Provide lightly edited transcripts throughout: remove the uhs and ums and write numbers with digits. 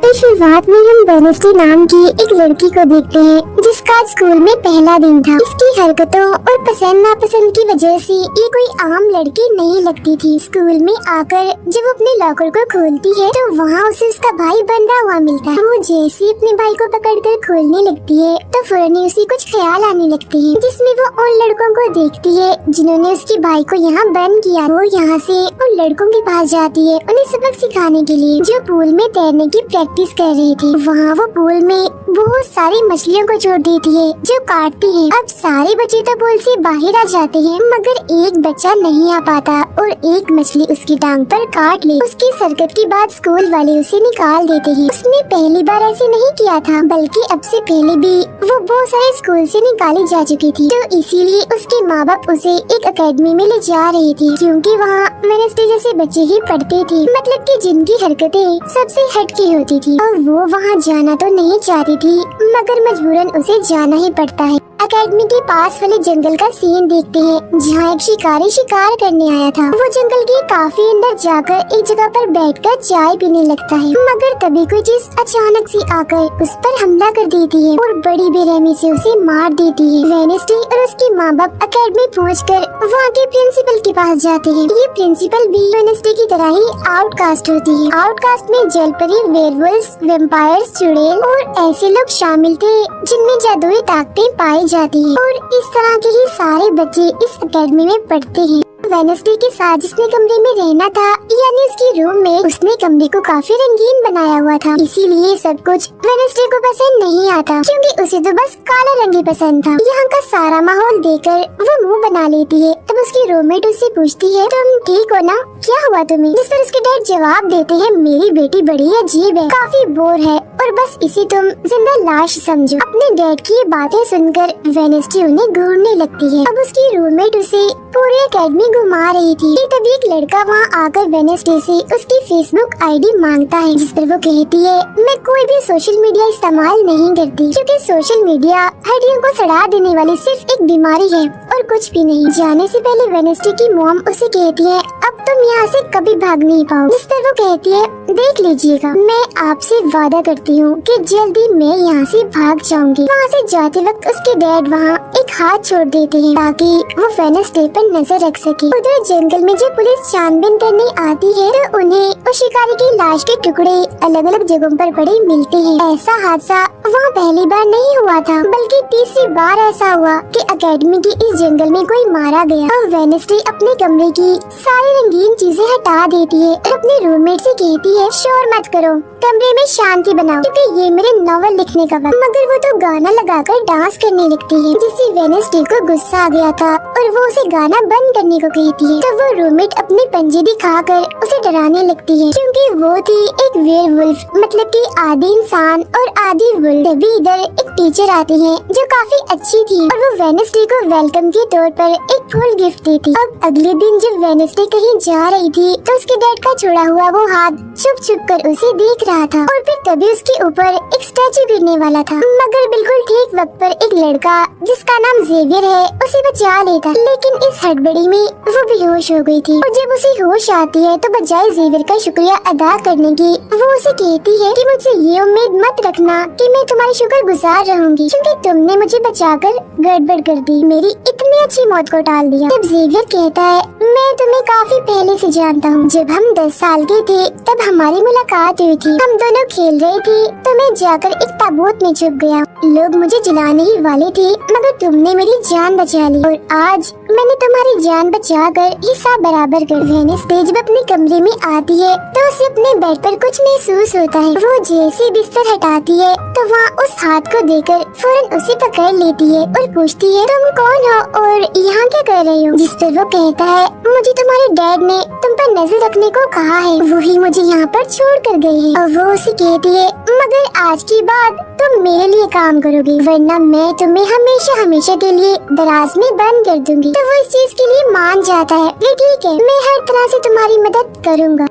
तो शुरुआत में हम वेनेसडे नाम की एक लड़की को देखते हैं जिसका स्कूल में पहला दिन था। इसकी हरकतों और पसंद नापसंद की वजह से ये कोई आम लड़की नहीं लगती थी। स्कूल में आकर जब वो अपने लॉकर को खोलती है तो वहाँ उसे उसका भाई बंधा हुआ मिलता है। वो जैसे ही अपने भाई को पकड़कर खोलने लगती है तो फौरन ही उसे कुछ ख्याल आने लगते हैं, जिसमें वो उन लड़कों को देखती है जिन्होंने उसके भाई को यहाँ बंद किया। वो यहाँ से उन लड़कों के पास जाती है उन्हें सबक सिखाने के लिए, जो पूल में तैरने की प्रैक्टिस कर रही थी। वहाँ वो पूल में बहुत सारी मछलियों को छोड़ देती है जो काटती है। अब सारे बच्चे तो पूल से बाहर आ जाते हैं मगर एक बच्चा नहीं आ पाता और एक मछली उसकी टांग पर काट ले। उसकी हरकत के बाद स्कूल वाले उसे निकाल देते हैं। उसने पहली बार ऐसे नहीं किया था, बल्कि अब से पहले भी वो बहुत सारे स्कूल से निकाली जा चुकी थी। तो इसीलिए उसके माँ बाप उसे एक एकेडमी में ले जा रहे थे, क्योंकि वहाँ वेनेसडे जैसे बच्चे ही पढ़ते थे, मतलब कि जिनकी हरकतें सबसे हटके होती थी। और वो वहाँ जाना तो नहीं चाहती थी मगर मजबूरन उसे जाना ही पड़ता है। एकेडमी के पास वाले जंगल का सीन देखते हैं जहाँ एक शिकारी शिकार करने आया था। वो जंगल के काफी अंदर जाकर एक जगह पर बैठकर चाय पीने लगता है, मगर तभी कोई चीज अचानक से आकर उस पर हमला कर देती है और बड़ी बेरहमी से उसे मार देती है। वेनेसडे और उसके माँ बाप एकेडमी पहुंचकर वहाँ के प्रिंसिपल के पास जाते हैं। ये प्रिंसिपल भी वेनेसडे की तरह ही आउटकास्ट होती है। आउटकास्ट में जलपरी, वेयरवुल्व्स, वेम्पायर्स, चुड़ैल और ऐसे लोग शामिल थे जिनमें जादुई ताकतें पाई जाती है। और इस तरह के ही सारे बच्चे इस एकेडमी में पढ़ते हैं। वेनेसडे के साथ जिसने कमरे में रहना था, यानी उसकी रूम में, उसने कमरे को काफी रंगीन बनाया हुआ था। इसीलिए सब कुछ वेनेसडे को पसंद नहीं आता, क्योंकि उसे तो बस काला रंग ही पसंद था। यहाँ का सारा माहौल देखकर वो मुंह बना लेती है। तब उसकी रूममेट उससे पूछती है, तुम ठीक हो ना, क्या हुआ तुम्हें? जिस पर उसके डैड जवाब देते हैं, मेरी बेटी बड़ी अजीब है, काफी बोर है और बस इसे तुम जिंदा लाश समझो। अपने डैड की ये बातें सुनकर वेनेसडे उन्हें घूरने लगती है। अब उसकी रूममेट उसे पूरी एकेडमी घुमा रही थी कि तभी एक लड़का वहाँ आकर वेनेसडे से उसकी फेसबुक आईडी मांगता है, जिस पर वो कहती है, मैं कोई भी सोशल मीडिया इस्तेमाल नहीं करती, क्योंकि सोशल मीडिया हड्डियों को सड़ा देने वाली सिर्फ एक बीमारी है और कुछ भी नहीं। जाने से पहले वेनेसडे की मॉम उसे कहती है, अब तुम यहाँ से कभी भाग नहीं पाओ। जिस पर वो कहती है, देख लीजिएगा, मैं आपसे वादा करती हूँ कि जल्दी मैं यहाँ से भाग जाऊंगी। वहाँ से जाते वक्त उसके डैड वहाँ एक हाथ छोड़ देते हैं ताकि वो वेनेसडे पर नजर रख सके। उधर जंगल में जब पुलिस छानबीन करने आती है तो उन्हें उस शिकारी की लाश के टुकड़े अलग अलग जगहों पर पड़े मिलते हैं। ऐसा हादसा वहाँ पहली बार नहीं हुआ था, बल्कि तीसरी बार ऐसा हुआ कि एकेडमी के इस जंगल में कोई मारा गया। और वेनेसडे अपने कमरे की सारी रंगीन चीजें हटा देती है और अपने रूममेट से कहती है, शोर मत करो, कमरे में शांति बनाओ, क्योंकि ये मेरे नॉवल लिखने का वक्त। मगर वो तो गाना लगाकर डांस करने लगती है, जिससे वेनेसडे को गुस्सा आ गया था और वो उसे गाना बंद करने को कहती है। तब वो रूममेट अपने पंजे दिखाकर उसे डराने लगती है, क्योंकि वो थी एक वेयरवुल्फ, मतलब कि आधी इंसान और आधी वुल्फ। तभी इधर एक टीचर आती है जो काफी अच्छी थी और वो वेनेसडे को वेलकम के तौर पर एक फूल गिफ्ट देती। अब अगले दिन जब वेनेसडे कहीं जा रही थी तो उसके डैड का छोड़ा हुआ वो हाथ छुप छुप कर उसे देख रहा था और फिर तभी उसके ऊपर एक स्टैचू गिरने वाला था, मगर बिल्कुल ठीक वक्त पर एक लड़का जिसका नाम जेवियर है उसे बचा लेता। लेकिन इस हड़बड़ी में वो बेहोश हो गई थी और जब उसे होश आती है तो बजाय जेवियर का शुक्रिया अदा करने की वो उसे कहती है कि मुझसे ये उम्मीद मत रखना कि मैं तुम्हारी शुक्रगुजार रहूंगी, क्योंकि तुमने मुझे बचाकर गड़बड़ कर दी, मेरी इतनी अच्छी मौत को टाल दिया। तब जेवियर कहता है, मैं तुम्हें काफी पहले से जानता हूँ, जब हम 10 साल के थे तब हमारी मुलाकात हुई थी, हम दोनों खेल रहे थे तो मैं जाकर एक ताबूत में छुप गया, लोग मुझे जलाने ही वाले थे मगर तुमने मेरी जान बचा ली और आज मैंने तुम्हारी जान बचाकर हिस्सा बराबर कर। वेनेसडे जब अपने कमरे में आती है तो उसे अपने बेड पर कुछ महसूस होता है। वो जैसे बिस्तर हटाती है तो वहाँ उस हाथ को देखकर फौरन उसे पकड़ लेती है और पूछती है, तुम कौन हो और यहाँ क्या कर रही हो? जिस पर वो कहता है, मुझे तुम्हारे डैड ने तुम पर नजर रखने को कहा है, वही मुझे यहाँ पर छोड़ कर गए हैं। और वो उसे कहती है, मगर आज की बात तुम मेरे लिए काम करोगी, वरना मैं तुम्हें हमेशा हमेशा के लिए दराज में बंद कर दूंगी। तो वो इस चीज के लिए मान जाता है, ये ठीक है, मैं हर तरह से तुम्हारी मदद करूँगा।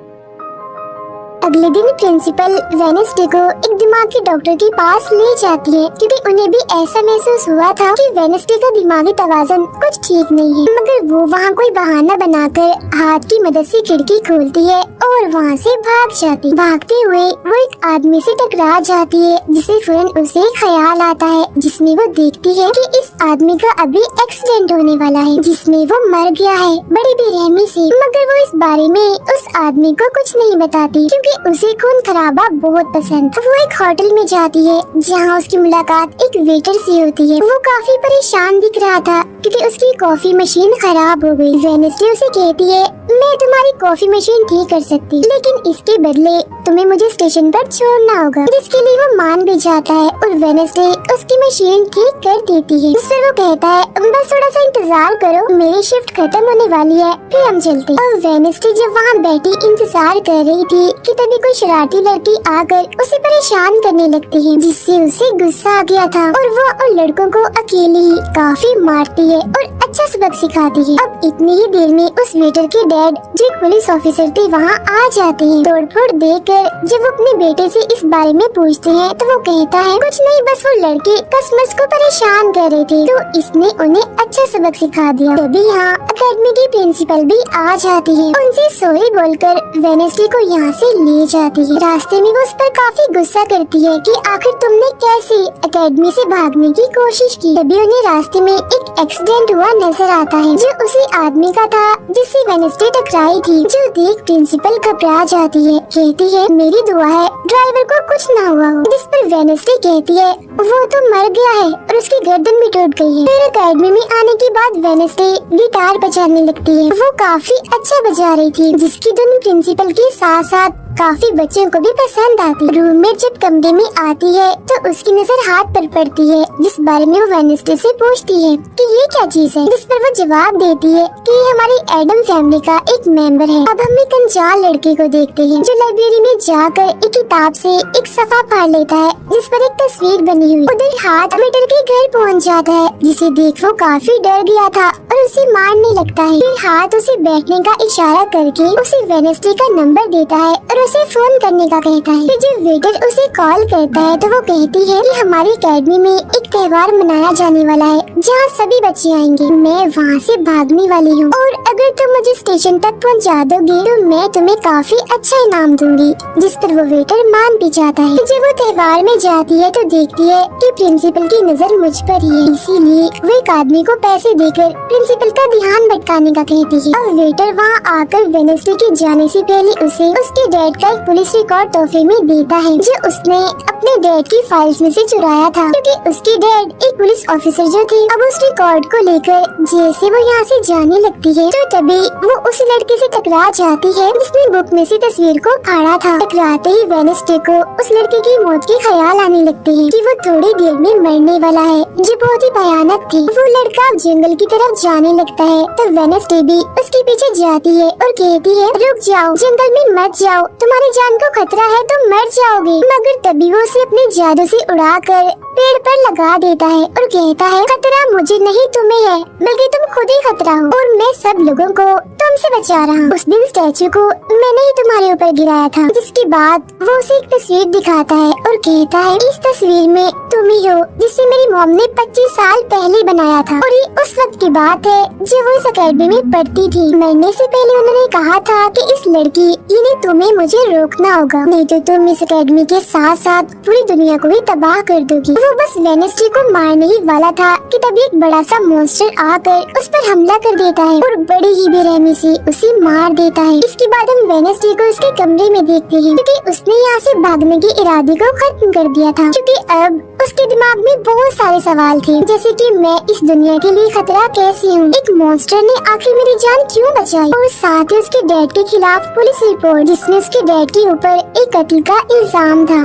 अगले दिन प्रिंसिपल वेनेसडे को एक दिमाग के डॉक्टर के पास ले जाती है, क्योंकि उन्हें भी ऐसा महसूस हुआ था कि वेनेसडे का दिमागी तवाज़ुन कुछ ठीक नहीं है। मगर वो वहाँ कोई बहाना बनाकर हाथ की मदद से खिड़की खोलती है और वहाँ से भाग जाती। भागते हुए वो एक आदमी से टकरा जाती है, जिसे फौरन उसे ख्याल आता है, जिसमें वो देखती है कि इस आदमी का अभी एक्सीडेंट होने वाला है, जिसमें वो मर गया है बड़ी बेरहमी से। मगर वो इस बारे में उस आदमी को कुछ नहीं बताती, क्योंकि उसे खून खराबा बहुत पसंद। वो एक होटल में जाती है, जहाँ उसकी मुलाकात एक वेटर से होती है। वो काफी परेशान दिख रहा था, क्योंकि उसकी कॉफी मशीन खराब हो गई। वेनेसडे उसे कहती है, मैं तुम्हारी कॉफी मशीन ठीक कर सकती, लेकिन इसके बदले तुम्हें मुझे स्टेशन पर छोड़ना होगा। जिसके लिए वो मान भी जाता है और वेनेसडे उसकी मशीन ठीक कर देती है। जिस पर वो कहता है, बस थोड़ा सा इंतजार करो, मेरी शिफ्ट खत्म होने वाली है, फिर हम चलते। और वेनेसडे जब वहाँ बैठी इंतजार कर रही थी कि तभी कोई शरारती लड़की आकर उसे परेशान करने लगती है, जिससे उसे गुस्सा आ गया था और वो उन लड़कों को अकेले ही काफी मारती है और अच्छा सबक सिखाती है। अब इतनी ही देर में उस वेटर के डैड, जो एक पुलिस ऑफिसर थे, वहाँ आ जाते हैं। तोड़फोड़ देखकर जब वो अपने बेटे से इस बारे में पूछते हैं, तो वो कहता है, कुछ नहीं, बस वो लड़के कस्टमर्स को परेशान कर रहे थे, तो इसने उन्हें अच्छा सबक सिखा दिया। तभी यहाँ अकेडमी की प्रिंसिपल भी आ जाती है, उनसे सॉरी बोलकर वेनेसडे को यहाँ से ले जाती है। रास्ते में वो उस पर काफी गुस्सा करती है कि आखिर तुमने कैसे अकेडमी से भागने की कोशिश की। तभी उन्हें रास्ते में एक एक्सीडेंट हुआ नजर आता है, जो उसी आदमी का था जिससे वेनेसडे टकराई थी। जो देख प्रिंसिपल घबरा जाती है, कहती है, मेरी दुआ है ड्राइवर को कुछ ना हुआ हो। जिस पर वेनेसडे कहती है, वो तो मर गया है और उसकी गर्दन भी टूट गई है। फिर अकेडमी में आने के बाद वेनेसडे गिटार बजाने लगती है। वो काफी अच्छा बजा रही थी, जिसकी धुन प्रिंसिपल के साथ साथ काफी बच्चों को भी पसंद आती। रूममेट जब कमरे में आती है तो उसकी नजर हाथ पर पड़ती है, जिस बारे में वो वेनेसडे से पूछती है कि ये क्या चीज है। जिस पर वो जवाब देती है कि ये हमारी एडम फैमिली का एक मेंबर है। अब हम एक अनजान लड़के को देखते हैं, जो लाइब्रेरी में जाकर एक किताब से एक सफा फाड़ लेता है, जिस पर एक तस्वीर बनी हुई। उधर हाथ वेटर के घर पहुंच जाता है, जिसे देख वो काफी डर गया था और उसे मारने लगता है। फिर हाथ उसे बैठने का इशारा करके उसे वेनेसडे का नंबर देता है और उसे फोन करने का कहता है। फिर जब वेटर उसे कॉल करता है तो वो कहती है कि हमारी अकेडमी में एक त्योहार मनाया जाने वाला है, जहाँ सभी बच्चे आएंगे। मैं वहाँ से भागने वाली हूँ और अगर तुम मुझे स्टेशन तक पहुँचा दोगे तो मैं तुम्हें काफी अच्छा इनाम दूंगी। जिस पर वो वेटर मान भी जाता है। जब वो त्योहार में जाती है तो देखती है कि प्रिंसिपल की नजर मुझ पर ही है, इसीलिए वो एक आदमी को पैसे देकर प्रिंसिपल का ध्यान भटकाने का कहती है। और वेटर वहाँ आकर वेनेसडे के जाने से पहले उसे उसके डैड का एक पुलिस रिकॉर्ड तोहफे में देता है, जो उसने अपने डैड की फाइल्स में से चुराया था, क्योंकि उसके डैड एक पुलिस ऑफिसर जो थे। अब उस रिकॉर्ड को लेकर जैसे वो यहाँ से जाने लगती है तो तभी वो उस लड़के से टकरा जाती है, जिसने बुक में से तस्वीर को फाड़ा था। टकराते ही वेनेसडे को उस लड़के की मौत के ख्याल आने लगते हैं कि वो थोड़ी देर में मरने वाला है, जो बहुत ही भयानक थी। वो लड़का अब जंगल की तरफ जाने लगता है तो वेनेसडे भी उसके पीछे जाती है और कहती है, रुक जाओ, जंगल में मत जाओ, तुम्हारी जान को खतरा है, तुम मर जाओगे। मगर तभी वो उसे अपने जादू से उड़ाकर पेड़ पर लगा देता है और कहता है, खतरा मुझे नहीं तुम्हें है, बल्कि तुम खुद ही खतरा हो और मैं सब लोगों को तुमसे बचा रहा हूँ। उस दिन स्टैचू को मैंने ही तुम्हारे ऊपर गिराया था। जिसके बाद वो उसे एक तस्वीर दिखाता है और कहता है, इस तस्वीर में तुम ही हो, जिसे मेरी मॉम ने 25 साल पहले बनाया था। और ये उस वक्त की बात है जब वो इस अकेडमी में पढ़ती थी। मरने से पहले उन्होंने कहा था कि इस लड़की यानी तुम्हें मुझे रोकना होगा, नहीं तो तुम इस अकेडमी के साथ साथ पूरी दुनिया को भी तबाह कर दोगी। वो बस वेनेसडे को मारने ही वाला था कि तभी एक बड़ा सा मॉन्स्टर आकर उस पर हमला कर देता है और बड़ी ही बेरहमी से उसे मार देता है। इसके बाद हम वेनेसडे को उसके कमरे में देखते हैं, क्योंकि उसने यहाँ से भागने के इरादे को खत्म कर दिया था। क्योंकि अब उसके दिमाग में बहुत सारे सवाल थे, जैसे कि मैं इस दुनिया के लिए खतरा कैसे हूँ, एक मॉन्स्टर ने आखिर मेरी जान क्यों बचाई, और साथ ही उसके डैड के खिलाफ पुलिस रिपोर्ट, जिसमें उसके डैड के ऊपर एक कत्ल का इल्जाम था।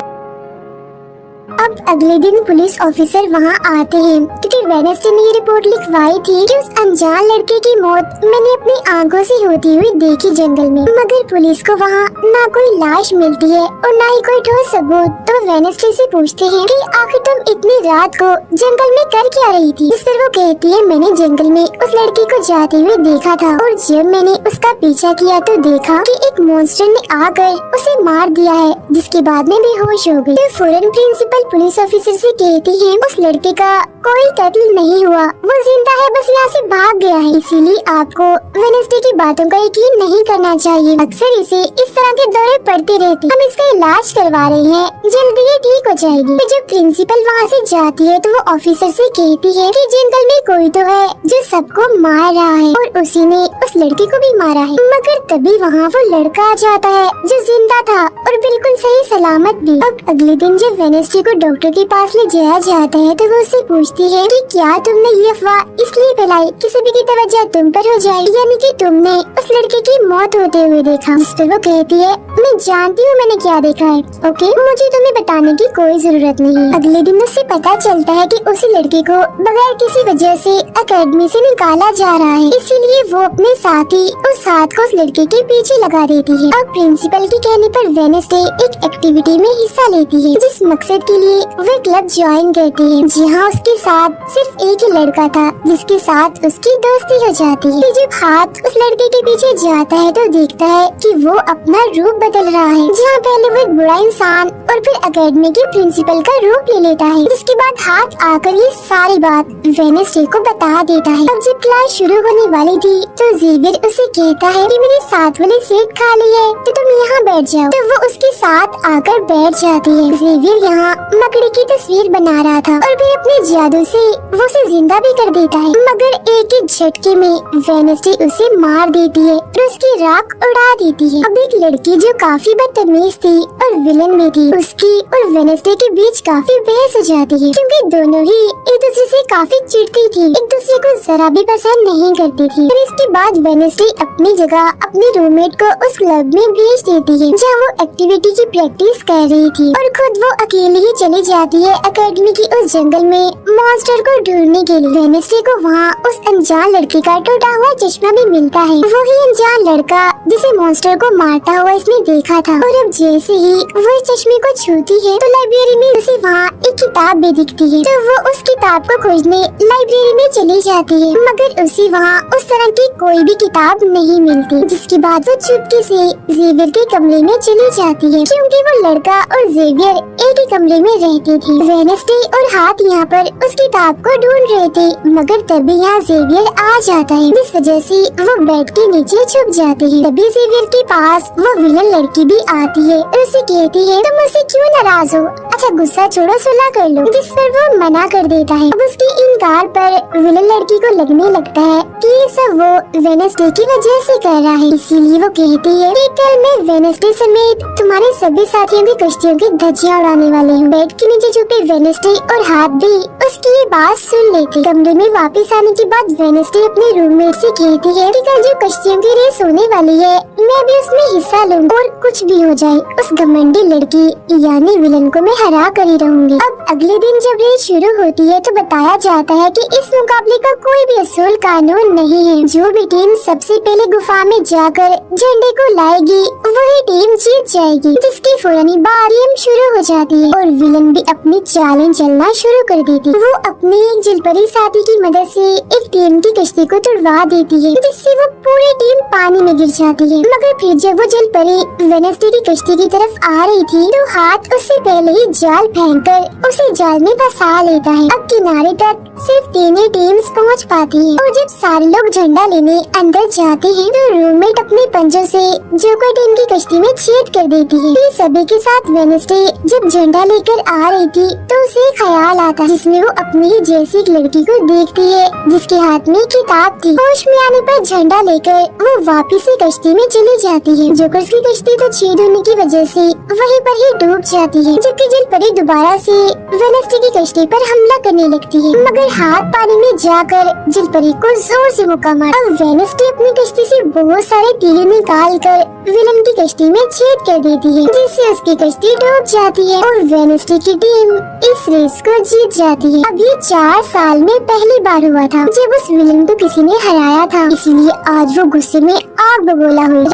अब अगले दिन पुलिस ऑफिसर वहाँ आते हैं क्योंकि वेडनेसडे ने ये रिपोर्ट लिखवाई थी कि उस अनजान लड़के की मौत मैंने अपनी आंखों से होती हुई देखी जंगल में। मगर पुलिस को वहाँ ना कोई लाश मिलती है और ना ही कोई ठोस सबूत। तो वेडनेसडे से पूछते हैं कि आखिर तुम इतनी रात को जंगल में कर क्या रही थी? इस पर वो कहती है मैंने जंगल में उस लड़के को जाते हुए देखा था और जब मैंने उसका पीछा किया तो देखा कि एक मॉन्स्टर ने आकर उसे मार दिया है, जिसके बाद में बेहोश हो गई। तो फौरन प्रिंसिपल पुलिस ऑफिसर से कहती है उस लड़के का कोई कत्ल नहीं हुआ, वो जिंदा है, बस यहाँ से भाग गया है। इसीलिए आपको वेडनेसडे की बातों का यकीन नहीं करना चाहिए। अक्सर इसे इस तरह के दौरे पड़ते रहते, हम इसका इलाज करवा रहे हैं, जल्दी ये ठीक हो जाएगी। तो जब प्रिंसिपल वहाँ से जाती है तो वो ऑफिसर से कहती है कि जंगल में कोई तो है जो सबको मार रहा है और उसी ने उस लड़के को भी मारा है। मगर तभी वहाँ वो लड़का आ जाता है जो जिंदा था और बिल्कुल सही सलामत भी। अब अगले दिन जब वेडनेसडे को डॉक्टर के पास ले जाया जाता है तो वो उससे पूछती है कि क्या तुमने ये अफवाह इसलिए फैलाई कि सभी की तवज्जो तुम पर हो जाए, यानी कि तुमने उस लड़के की मौत होते हुए देखा? जिस पर वो कहती है मैं जानती हूँ मैंने क्या देखा है, ओके, मुझे तुम्हें बताने की कोई जरूरत नहीं। अगले दिन उससे पता चलता है कि उसी लड़के को बगैर किसी वजह से एकेडमी से निकाला जा रहा है, इसीलिए वो अपने साथी उस हाथ को उस लड़के के पीछे लगा देती है। अब प्रिंसिपल के कहने पर वेडनेसडे एक एक्टिविटी में हिस्सा लेती है जिस मकसद के लिए वो क्लब ज्वाइन करती है। जी हाँ, उसके साथ सिर्फ एक ही लड़का था जिसके साथ उसकी दोस्ती हो जाती है। जब हाथ उस लड़के के पीछे जाता है तो देखता है कि वो अपना रूप बदल रहा है। जहाँ पहले वो एक बुरा इंसान और फिर एकेडमी के प्रिंसिपल का रूप ले लेता है, जिसके बाद हाथ आकर ये सारी बात वेडनेसडे को बता देता है। अब जब क्लास शुरू होने वाली थी तो जेवियर उसे कहता है कि मेरे साथ वाली सीट खाली है तो तुम यहाँ बैठ जाओ। तो वो उसके साथ आकर बैठ जाती है। जेवियर यहाँ मकड़ी की तस्वीर बना रहा था और फिर अपने जादू से वो उसे जिंदा भी कर देता है, मगर एक ही झटके में वेडनेसडे उसे मार देती है और उसकी राख उड़ा देती है। अब एक लड़की जो काफी बदतमीज थी और विलन में थी, उसकी और वेडनेसडे के बीच काफी बहस हो जाती है क्योंकि दोनों ही एक दूसरे से काफी चिढ़ती थी, एक दूसरे को जरा भी पसंद नहीं करती थी। फिर इसके बाद वेडनेसडे अपनी जगह अपने रूममेट को उस क्लब में भेज देती है जहाँ वो एक्टिविटी की प्रैक्टिस कर रही थी और खुद वो अकेली ही चली जाती है एकेडमी की उस जंगल में मॉन्स्टर को ढूंढने के लिए। वेडनेसडे को वहाँ उस अनजान लड़के का टूटा हुआ चश्मा भी मिलता है, वही अनजान लड़का जिसे मॉन्स्टर को मारता हुआ इसने देखा था। और अब जैसे ही वो इस चश्मे को छूती है तो लाइब्रेरी में उसे वहाँ एक किताब भी दिखती है, तो वो उस किताब को खोजने लाइब्रेरी में चली जाती है, मगर उसे वहाँ उस तरह की कोई भी किताब नहीं मिलती। जिसके बाद वो चुपके से जेवियर के कमरे में चली जाती है क्योंकि वो लड़का और जेवियर एक ही कमरे में रहते थे। वेडनेसडे और हाथ यहाँ पर उस किताब को ढूंढ रहे थे, मगर तभी यहाँ जेवियर आ जाता है, जिस वजह से वो बेड के नीचे छुप जाते हैं। तभी जेवियर के पास वो विलन लड़की भी आती है और उसे कहती है तुम मुझसे क्यों नाराज हो, अच्छा गुस्सा छोड़ो सुलह कर लो, जिस पर वो मना कर देता है। अब उसके इनकार पर विलन लड़की को लगने लगता है कि ये सब वो वेडनेसडे की वजह से कर रहा है, इसीलिए वो कहती है कि कल मैं वेडनेसडे समेत तुम्हारे सभी साथियों की कश्तियों की धज्जियां उड़ाने वाले हूँ। बेड के नीचे छुपे वेडनेसडे और हाथ भी उसकी ये बात सुन लेती। कमरे में वापस आने के बाद वेडनेसडे अपने रूममेट से कहती है कि कल जो कश्तियों की रेस होने वाली है मैं भी उसमें हिस्सा लूँ और कुछ भी हो जाए उस घमंडी लड़की यानी विलन को मैं हरा कर ही रहूंगी। अब अगले दिन जब रेस शुरू होती है तो बताया जाता है कि इस मुकाबले का कोई भी असूल कानून नहीं है, जो भी टीम सबसे पहले गुफा में जाकर झंडे को लाएगी वही टीम जीत जाएगी। जिसके फौरन बाद गेम शुरू हो जाती है और विलन भी अपनी चालें चलना शुरू कर देती। वो अपनी एक जलपरी साथी की मदद से एक टीम की कश्ती को तुड़वा देती है, जिससे वो पूरी टीम पानी में गिर जाती है। मगर फिर जब वो जलपरी वेडनेसडे की कश्ती की तरफ आ रही थी तो हाथ उससे पहले ही जाल फेंककर उसे जाल में फंसा लेता है। अब किनारे तक सिर्फ 3 ही टीम्स पहुंच पाती हैं और जब सारे लोग झंडा लेने अंदर जाते हैं तो रूममेट अपने पंजों से जोकर टीम की कश्ती में छेद कर देती है। फिर सभी के साथ वेडनेसडे जब झंडा लेकर आ रही थी तो उसे ख्याल आता जिसमें वो वो अपनी ही जैसी एक लड़की को देखती है जिसके हाथ में किताब थी। होश में आने पर झंडा लेकर वो वापस से कश्ती में चली जाती है। जोकर की कश्ती तो छेद होने की वजह से वहीं पर ही डूब जाती है, जबकि जल परी दोबारा से वेडनेसडे की कश्ती पर हमला करने लगती है, मगर हाथ पानी में जाकर जल परी को जोर से मुक्का मार। अब वेडनेसडे अपनी कश्ती से बहुत सारे तीर निकाल कर विलन की कश्ती में छेद कर देती है, जिससे उसकी कश्ती डूब जाती है और वेडनेसडे की टीम इस रेस को जीत जाती है। अभी 4 साल में पहली बार हुआ था जब उस विलन को किसी ने हराया था, इसलिए आज वो गुस्से में आग बबूला हुई।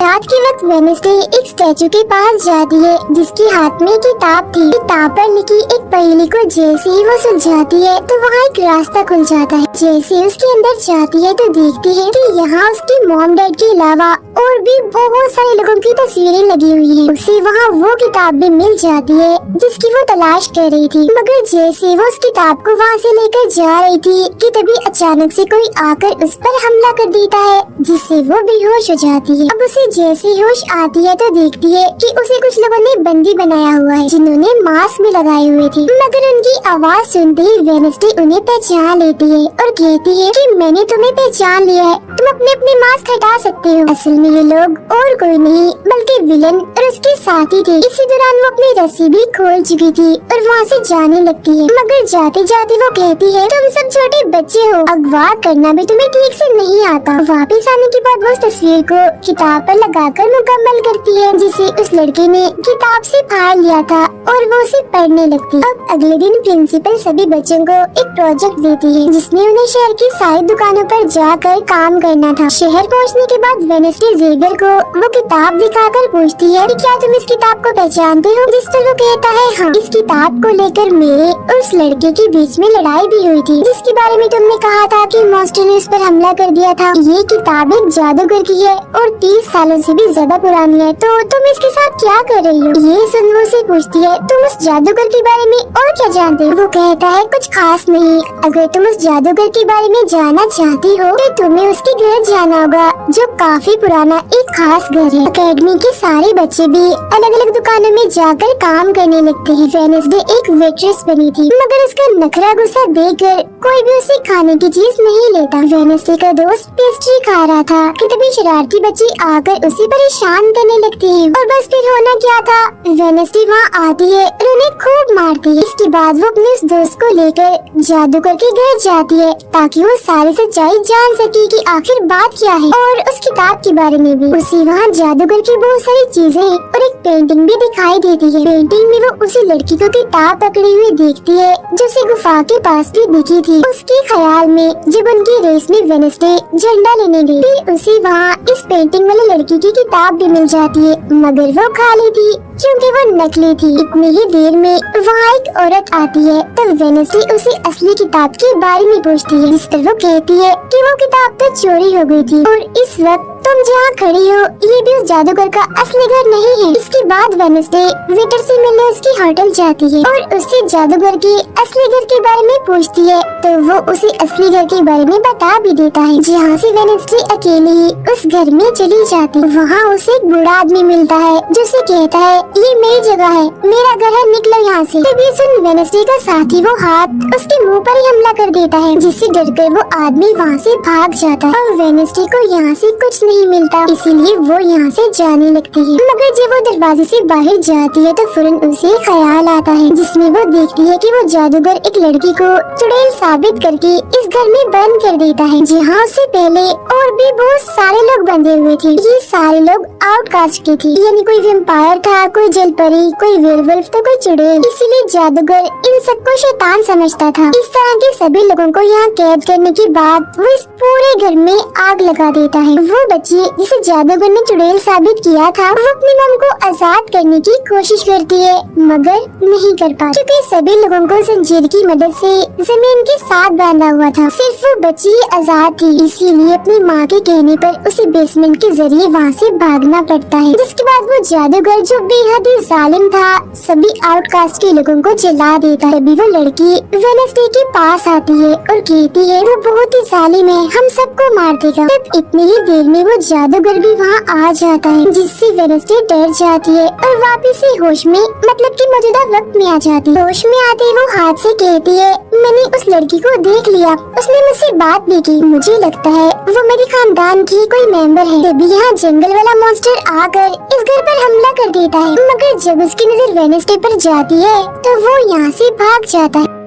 रात के वक्त वेडनेसडे एक स्टैचू के पास जाती है जिसके हाथ में किताब थी। किताब पर लिखी एक पहेली को जैसे ही वो सुलझाती है तो वहाँ एक रास्ता खुल जाता है। जैसे उसके अंदर जाती है तो देखती है कि यहाँ उसके मॉम डैड के अलावा और भी बहुत सारे लोगों की तस्वीरें लगी हुई हैं। उसे वहाँ वो किताब भी मिल जाती है जिसकी वो तलाश कर रही थी, मगर जैसे वो उस किताब को वहाँ से लेकर जा रही थी कि तभी अचानक से कोई आकर उस पर हमला कर देता है, जिससे वो बेहोश हो जाती है। अब उसे जैसे होश आती है तो देखती है कि उसे कुछ लोगों ने बंदी बनाया हुआ है जिन्होंने मास्क भी लगाए हुए थे, मगर उनकी आवाज सुनते ही वेडनेसडे उन्हें पहचान लेती है और कहती है कि मैंने तुम्हें पहचान लिया है, तुम अपने अपने मास्क हटा सकते हो। असल में ये लोग और कोई नहीं बल्कि विलन और उसके साथी थे। इसी दौरान वो अपनी रस्सी भी खोल चुकी थी और वहाँ से जाने लगती है, मगर जाते जाते वो कहती है तुम सब छोटे बच्चे हो, अगवा करना भी तुम्हें ठीक से नहीं आता। वापिस आने के बाद वो उस तस्वीर को किताब पर लगाकर मुकम्मल करती है जिसे उस लड़के ने किताब से फाड़ लिया था और वो उसे पढ़ने लगती है। अब अगले दिन प्रिंसिपल सभी बच्चों को एक प्रोजेक्ट देती है जिसमें उन्हें शहर की सारी दुकानों पर जाकर काम करना था। शहर पहुंचने के बाद वेडनेसडे जेवियर को वो किताब दिखाकर पूछती है कि क्या तुम इस किताब को पहचानते हो, जिस पर वो कहता है हाँ, इस किताब को लेकर मेरे और उस लड़के के बीच में लड़ाई भी हुई थी जिसके बारे में तुमने कहा था कि मॉन्स्टर ने उस पर हमला कर दिया था। ये किताब एक जादूगर की है और 30 सालों से भी ज्यादा पुरानी है, तो तुम इसके साथ क्या कर रही हो। ये सुन वो से पूछती है तुम उस जादूगर के बारे में और क्या जानते हो। वो कहता है कुछ खास नहीं, अगर तुम उस जादूगर के बारे में जानना चाहती हो तो तुम्हें उसके घर जाना होगा जो काफी पुराना एक खास घर है। अकेडमी के सारे बच्चे भी अलग अलग दुकानों में जाकर काम करने लगते हैं। वेडनेसडे एक वेट्रेस बनी थी, मगर उसका नखरा गुस्सा देखकर कोई भी उसे खाने की चीज नहीं लेता। वेडनेसडे का दोस्त पेस्ट्री खा रहा था कि तभी शरारती बच्चे आकर उसे परेशान करने लगते हैं और बस फिर होना क्या था, वेडनेसडे वहाँ आती है और उन्हें खूब मारती है। इसके बाद वो अपने उस दोस्त को लेकर जादूगर के घर जाती है ताकि वो सारी सच्चाई जान सके कि आखिर बात क्या है और उस किताब के बारे में भी। उसे वहाँ जादूगर की बहुत सारी चीजें और एक पेंटिंग भी दिखाई देती है। पेंटिंग में वो उसी लड़की को किताब पकड़ी हुई देखती है जो उसे गुफा के पास भी दिखी थी। उसके ख्याल में जब उनकी रेस में वेडनेसडे झंडा लेने गई, फिर उसे वहाँ इस पेंटिंग वाली लड़की की किताब भी मिल जाती है, मगर वो खाली थी क्योंकि वो नकली थी। इतनी ही देर में वहाँ एक औरत आती है तो वेडनेसडे उसे असली किताब के बारे में पूछती है, जिस पर वो कहती है कि वो किताब तो चोरी हो गई थी और इस वक्त तुम जहाँ खड़ी हो ये भी उस जादूगर का असली घर नहीं है। इसके बाद वेडनेसडे वेटर से मिलने उसकी होटल जाती है और उससे जादूगर के असली घर के बारे में पूछती है तो वो उसे असली घर के बारे में बता भी देता है, जहाँ से वेडनेसडे अकेले ही उस घर में चली जाती है। वहाँ उसे एक बूढ़ा आदमी मिलता है जो उसे कहता है ये मेरी जगह है, मेरा घर है, निकलो यहाँ से। तभी सुन वेडनेसडे का साथी वो हाथ उसके मुंह पर ही हमला कर देता है, जिससे डरकर वो आदमी वहाँ से भाग जाता है और वेडनेसडे को यहाँ से कुछ नहीं मिलता, इसीलिए वो यहाँ से जाने लगती है। मगर जब वो दरवाजे से बाहर जाती है तो फौरन उसे ख्याल आता है जिसमें वो देखती है कि वो जादूगर एक लड़की को चुड़ैल साबित करके इस घर में बंद कर देता है, जहाँ उससे पहले और भी बहुत सारे लोग बंधे हुए थे। ये सारे लोग आउटकास्ट के थे, यानी कोई वेम्पायर था, कोई जलपरी, कोई वेयरवुल्फ तो कोई चुड़ैल। इसीलिए जादूगर इन सबको शैतान समझता था। इस तरह के सभी लोगों को यहाँ कैद करने के बाद वो इस पूरे घर में आग लगा देता है। वो बच्ची जिसे जादूगर ने चुड़ैल साबित किया था वो अपनी मम को आजाद करने की कोशिश करती है, मगर नहीं कर पाती क्योंकि सभी लोगों को जंजीर की मदद से जमीन के साथ बांधा हुआ था। सिर्फ वो बच्ची ही आजाद थी, इसीलिए अपनी माँ के कहने पर उसे बेसमेंट के जरिए वहाँ से भागना पड़ता है। जिसके बाद वो जादूगर जो बेहद ही जालिम था, सभी आउटकास्ट के लोगों को जला देता है। तभी वो लड़की वेडनेसडे के पास आती है और कहती है वो बहुत ही जालिम है, हम सबको मार देगा। तब इतनी ही देर में वो जादूगर भी वहाँ आ जाता है, जिससे वेडनेसडे डर जाती है और वापस से होश में मतलब कि मौजूदा वक्त में आ जाती है। होश में आते ही वो हाथ से कहती है मैंने उस लड़की को देख लिया, उसने मुझसे बात भी की, मुझे लगता है वो मेरे खानदान की कोई मेंबर है। तभी यहाँ जंगल वाला मॉन्स्टर आकर इस घर पर हमला कर देता है, मगर जब उसकी नजर वेडनेसडे पर जाती है तो वो यहाँ से भाग जाता है।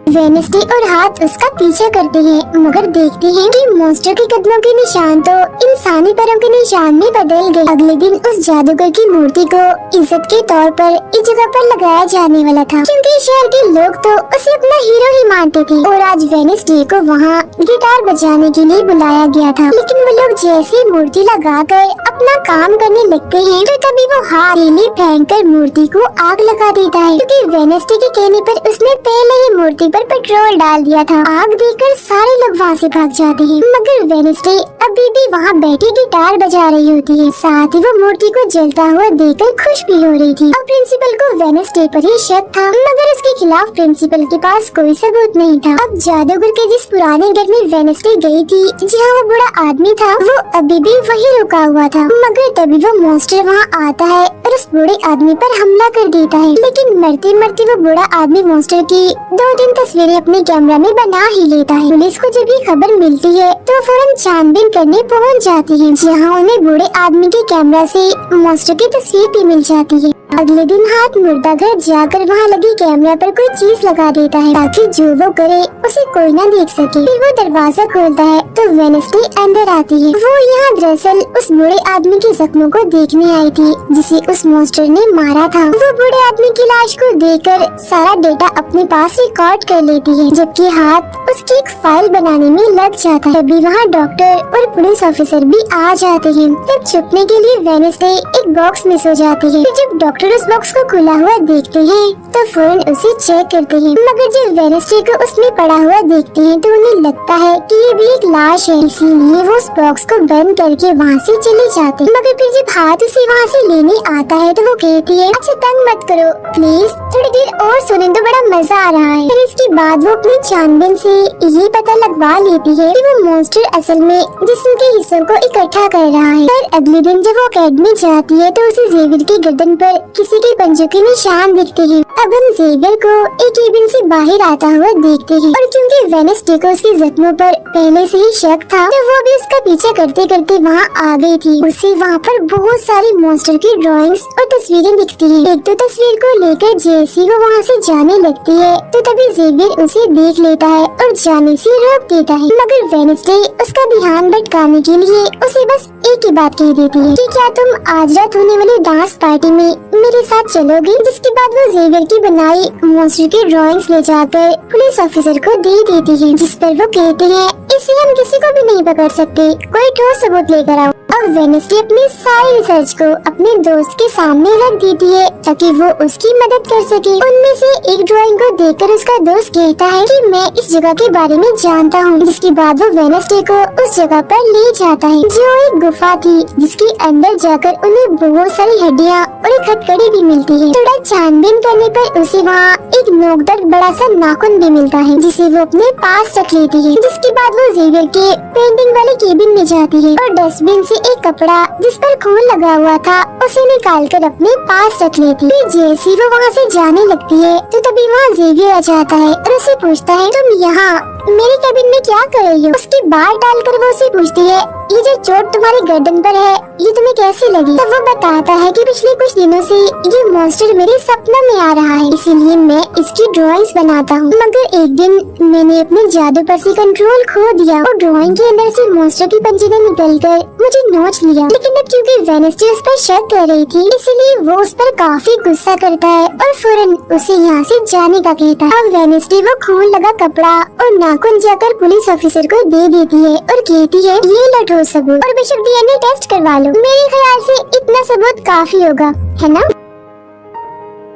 वेडनेसडे और हाथ उसका पीछा करते हैं, मगर देखते हैं कि मॉन्स्टर के कदमों के निशान तो इंसानी पैरों के निशान में बदल गए। अगले दिन उस जादूगर की मूर्ति को इज्जत के तौर पर इस जगह पर लगाया जाने वाला था, क्योंकि शहर के लोग तो उसे अपना हीरो ही मानते थे। और आज वेडनेसडे को वहाँ गिटार बजाने के लिए बुलाया गया था, लेकिन वो लोग जैसे मूर्ति लगाकर अपना काम करने लगते हैं तो तभी वो हथेली फेंक कर मूर्ति को आग लगा देता है, क्योंकि वेडनेसडे के कहने पर उसने पहले ही मूर्ति पर पेट्रोल डाल दिया था। आग देखकर सारे लोग वहाँ से भाग जाते हैं, मगर वेडनेसडे अभी भी वहाँ बैठी गिटार बजा रही होती है। साथ ही वो मूर्ति को जलता हुआ देखकर खुश भी हो रही थी। अब प्रिंसिपल को वेडनेसडे पर ही शक था, मगर उसके खिलाफ प्रिंसिपल के पास कोई सबूत नहीं था। अब जादूगर के जिस पुराने घर में वेडनेसडे गई थी, जहाँ वो बूढ़ा आदमी था, वो अभी भी वही रुका हुआ था, मगर तभी वो मॉन्स्टर वहाँ आता है और उस बूढ़े आदमी पर हमला कर देता है। लेकिन मरते मरते वो बूढ़ा आदमी मॉन्स्टर की 2-3 तस्वीरें अपने कैमरा में बना ही लेता है। पुलिस को जब ये खबर मिलती है तो फौरन छानबीन करने पहुंच जाती है, जहां उन्हें बूढ़े आदमी के कैमरा से मॉन्स्टर की तस्वीर भी मिल जाती है। अगले दिन हाथ मुर्दा घर जाकर वहाँ लगी कैमरा पर कोई चीज लगा देता है, ताकि जो वो करे उसे कोई न देख सके। फिर वो दरवाजा खोलता है तो वेडनेसडे अंदर आती है। वो यहाँ दरअसल उस बूढ़े आदमी के जख्मों को देखने आई थी, जिसे उस मॉन्स्टर ने मारा था। वो बूढ़े आदमी की लाश को देखकर सारा डेटा अपने पास रिकॉर्ड कर लेती है, जबकि हाथ उसकी एक फाइल बनाने में लग जाता है। तभी वहाँ डॉक्टर और पुलिस ऑफिसर भी आ जाते हैं। तब छुपने के लिए वेडनेसडे एक बॉक्स में सो जाती है। जब डॉक्टर उस बॉक्स को खुला हुआ देखते हैं तो फौरन उसे चेक करते हैं, मगर जब वेडनेसडे को उसमें पड़ा हुआ देखते हैं तो उन्हें लगता है कि ये भी एक लाश है, इसीलिए वो उस बॉक्स को बंद करके वहाँ से चले जाते हैं। मगर फिर जब हाथ उसे वहाँ से लेने आता है तो वो कहती है अच्छा तंग मत करो प्लीज, थोड़ी देर और सोने तो बड़ा मजा आ रहा है। फिर इसके बाद वो अपनी छानबीन से ये पता लगवा लेती है कि वो मॉन्स्टर असल में जिस्म के हिस्सों को इकट्ठा कर रहा है। फिर अगले दिन जब वो अकेडमी जाती है तो उसे जेवियर की गर्दन पर किसी के पंजों के निशान दिखते हैं। अब हम जेवियर को एक केबिन से बाहर आता हुआ देखते हैं, और क्योंकि वेडनेसडे को उसके जख्मों पर पहले से ही शक था तो वो भी उसका पीछा करते करते वहाँ आ गई थी। उसे वहाँ पर बहुत सारी मॉन्स्टर की ड्राइंग्स और तस्वीरें दिखती हैं। एक दो तस्वीर को लेकर जैसी वो वहाँ से जाने लगती है तो तभी जेवियर उसे देख लेता है और जाने से रोक देता है, मगर वेडनेसडे उसका ध्यान भटकाने के लिए उसे बस एक ही बात कह देती है कि क्या तुम आज रात होने वाली डांस पार्टी में मेरे साथ चलोगे। जिसके बाद वो जेवियर की बनाई मॉन्स्टर की ड्राइंग्स ले जाकर पुलिस ऑफिसर को दे देती है, जिस पर वो कहते हैं इसे हम किसी को भी नहीं पकड़ सकते, कोई ठोस सबूत लेकर आओ। अब वेडनेसडे अपनी सारी रिसर्च को अपने दोस्त के सामने रख देती है ताकि वो उसकी मदद कर सके। उनमें से एक ड्राइंग को देखकर उसका दोस्त कहता है कि मैं इस जगह के बारे में जानता हूँ। जिसके बाद वो वेडनेसडे को उस जगह पर ले जाता है, जो एक गुफा थी, जिसके अंदर जाकर उन्हें बहुत सारी हड्डियाँ और एक हथकड़ी भी मिलती है। थोड़ा छानबीन करने पर उसे वहाँ एक नोकदार बड़ा सा नाखून भी मिलता है, जिसे वो अपने पास रख लेती है। जिसके बाद वो जेवियर के पेंटिंग वाले केबिन में जाती है और डस्टबिन से एक कपड़ा जिस पर खून लगा हुआ था उसे निकाल कर अपने पास रख लेती है। जैसी वो वहाँ से जाने लगती है तो तभी वहाँ जेवियर आ जाता है और उसे पूछता है तुम यहाँ मेरे केबिन में क्या कर रही हो। उसके बाल डालकर वो उसे पूछती है ये जो चोट तुम्हारी गर्दन पर है ये तुम्हें कैसे लगी। तब वो बताता है कि पिछले कुछ दिनों से ये मॉन्स्टर मेरे सपनों में आ रहा है, इसीलिए मैं इसकी ड्राइंग्स बनाता हूँ। मगर एक दिन मैंने अपने जादू पर से कंट्रोल खो दिया और ड्राइंग के अंदर से मॉन्स्टर की पंजे निकलकर मुझे नोच लिया। लेकिन अब क्योंकि वेडनेसडे उस पर शक कर रही थी, इसीलिए वो उस पर काफी गुस्सा करता है और फौरन उसे यहाँ से जाने का कहता है। अब वेडनेसडे वो खून लगा कपड़ा और नाखून जाकर पुलिस ऑफिसर को दे देती है और कहती है ये लो सबूत और बेशक डीएनए टेस्ट करवा लो। मेरे ख्याल से इतना सबूत काफी होगा, है ना।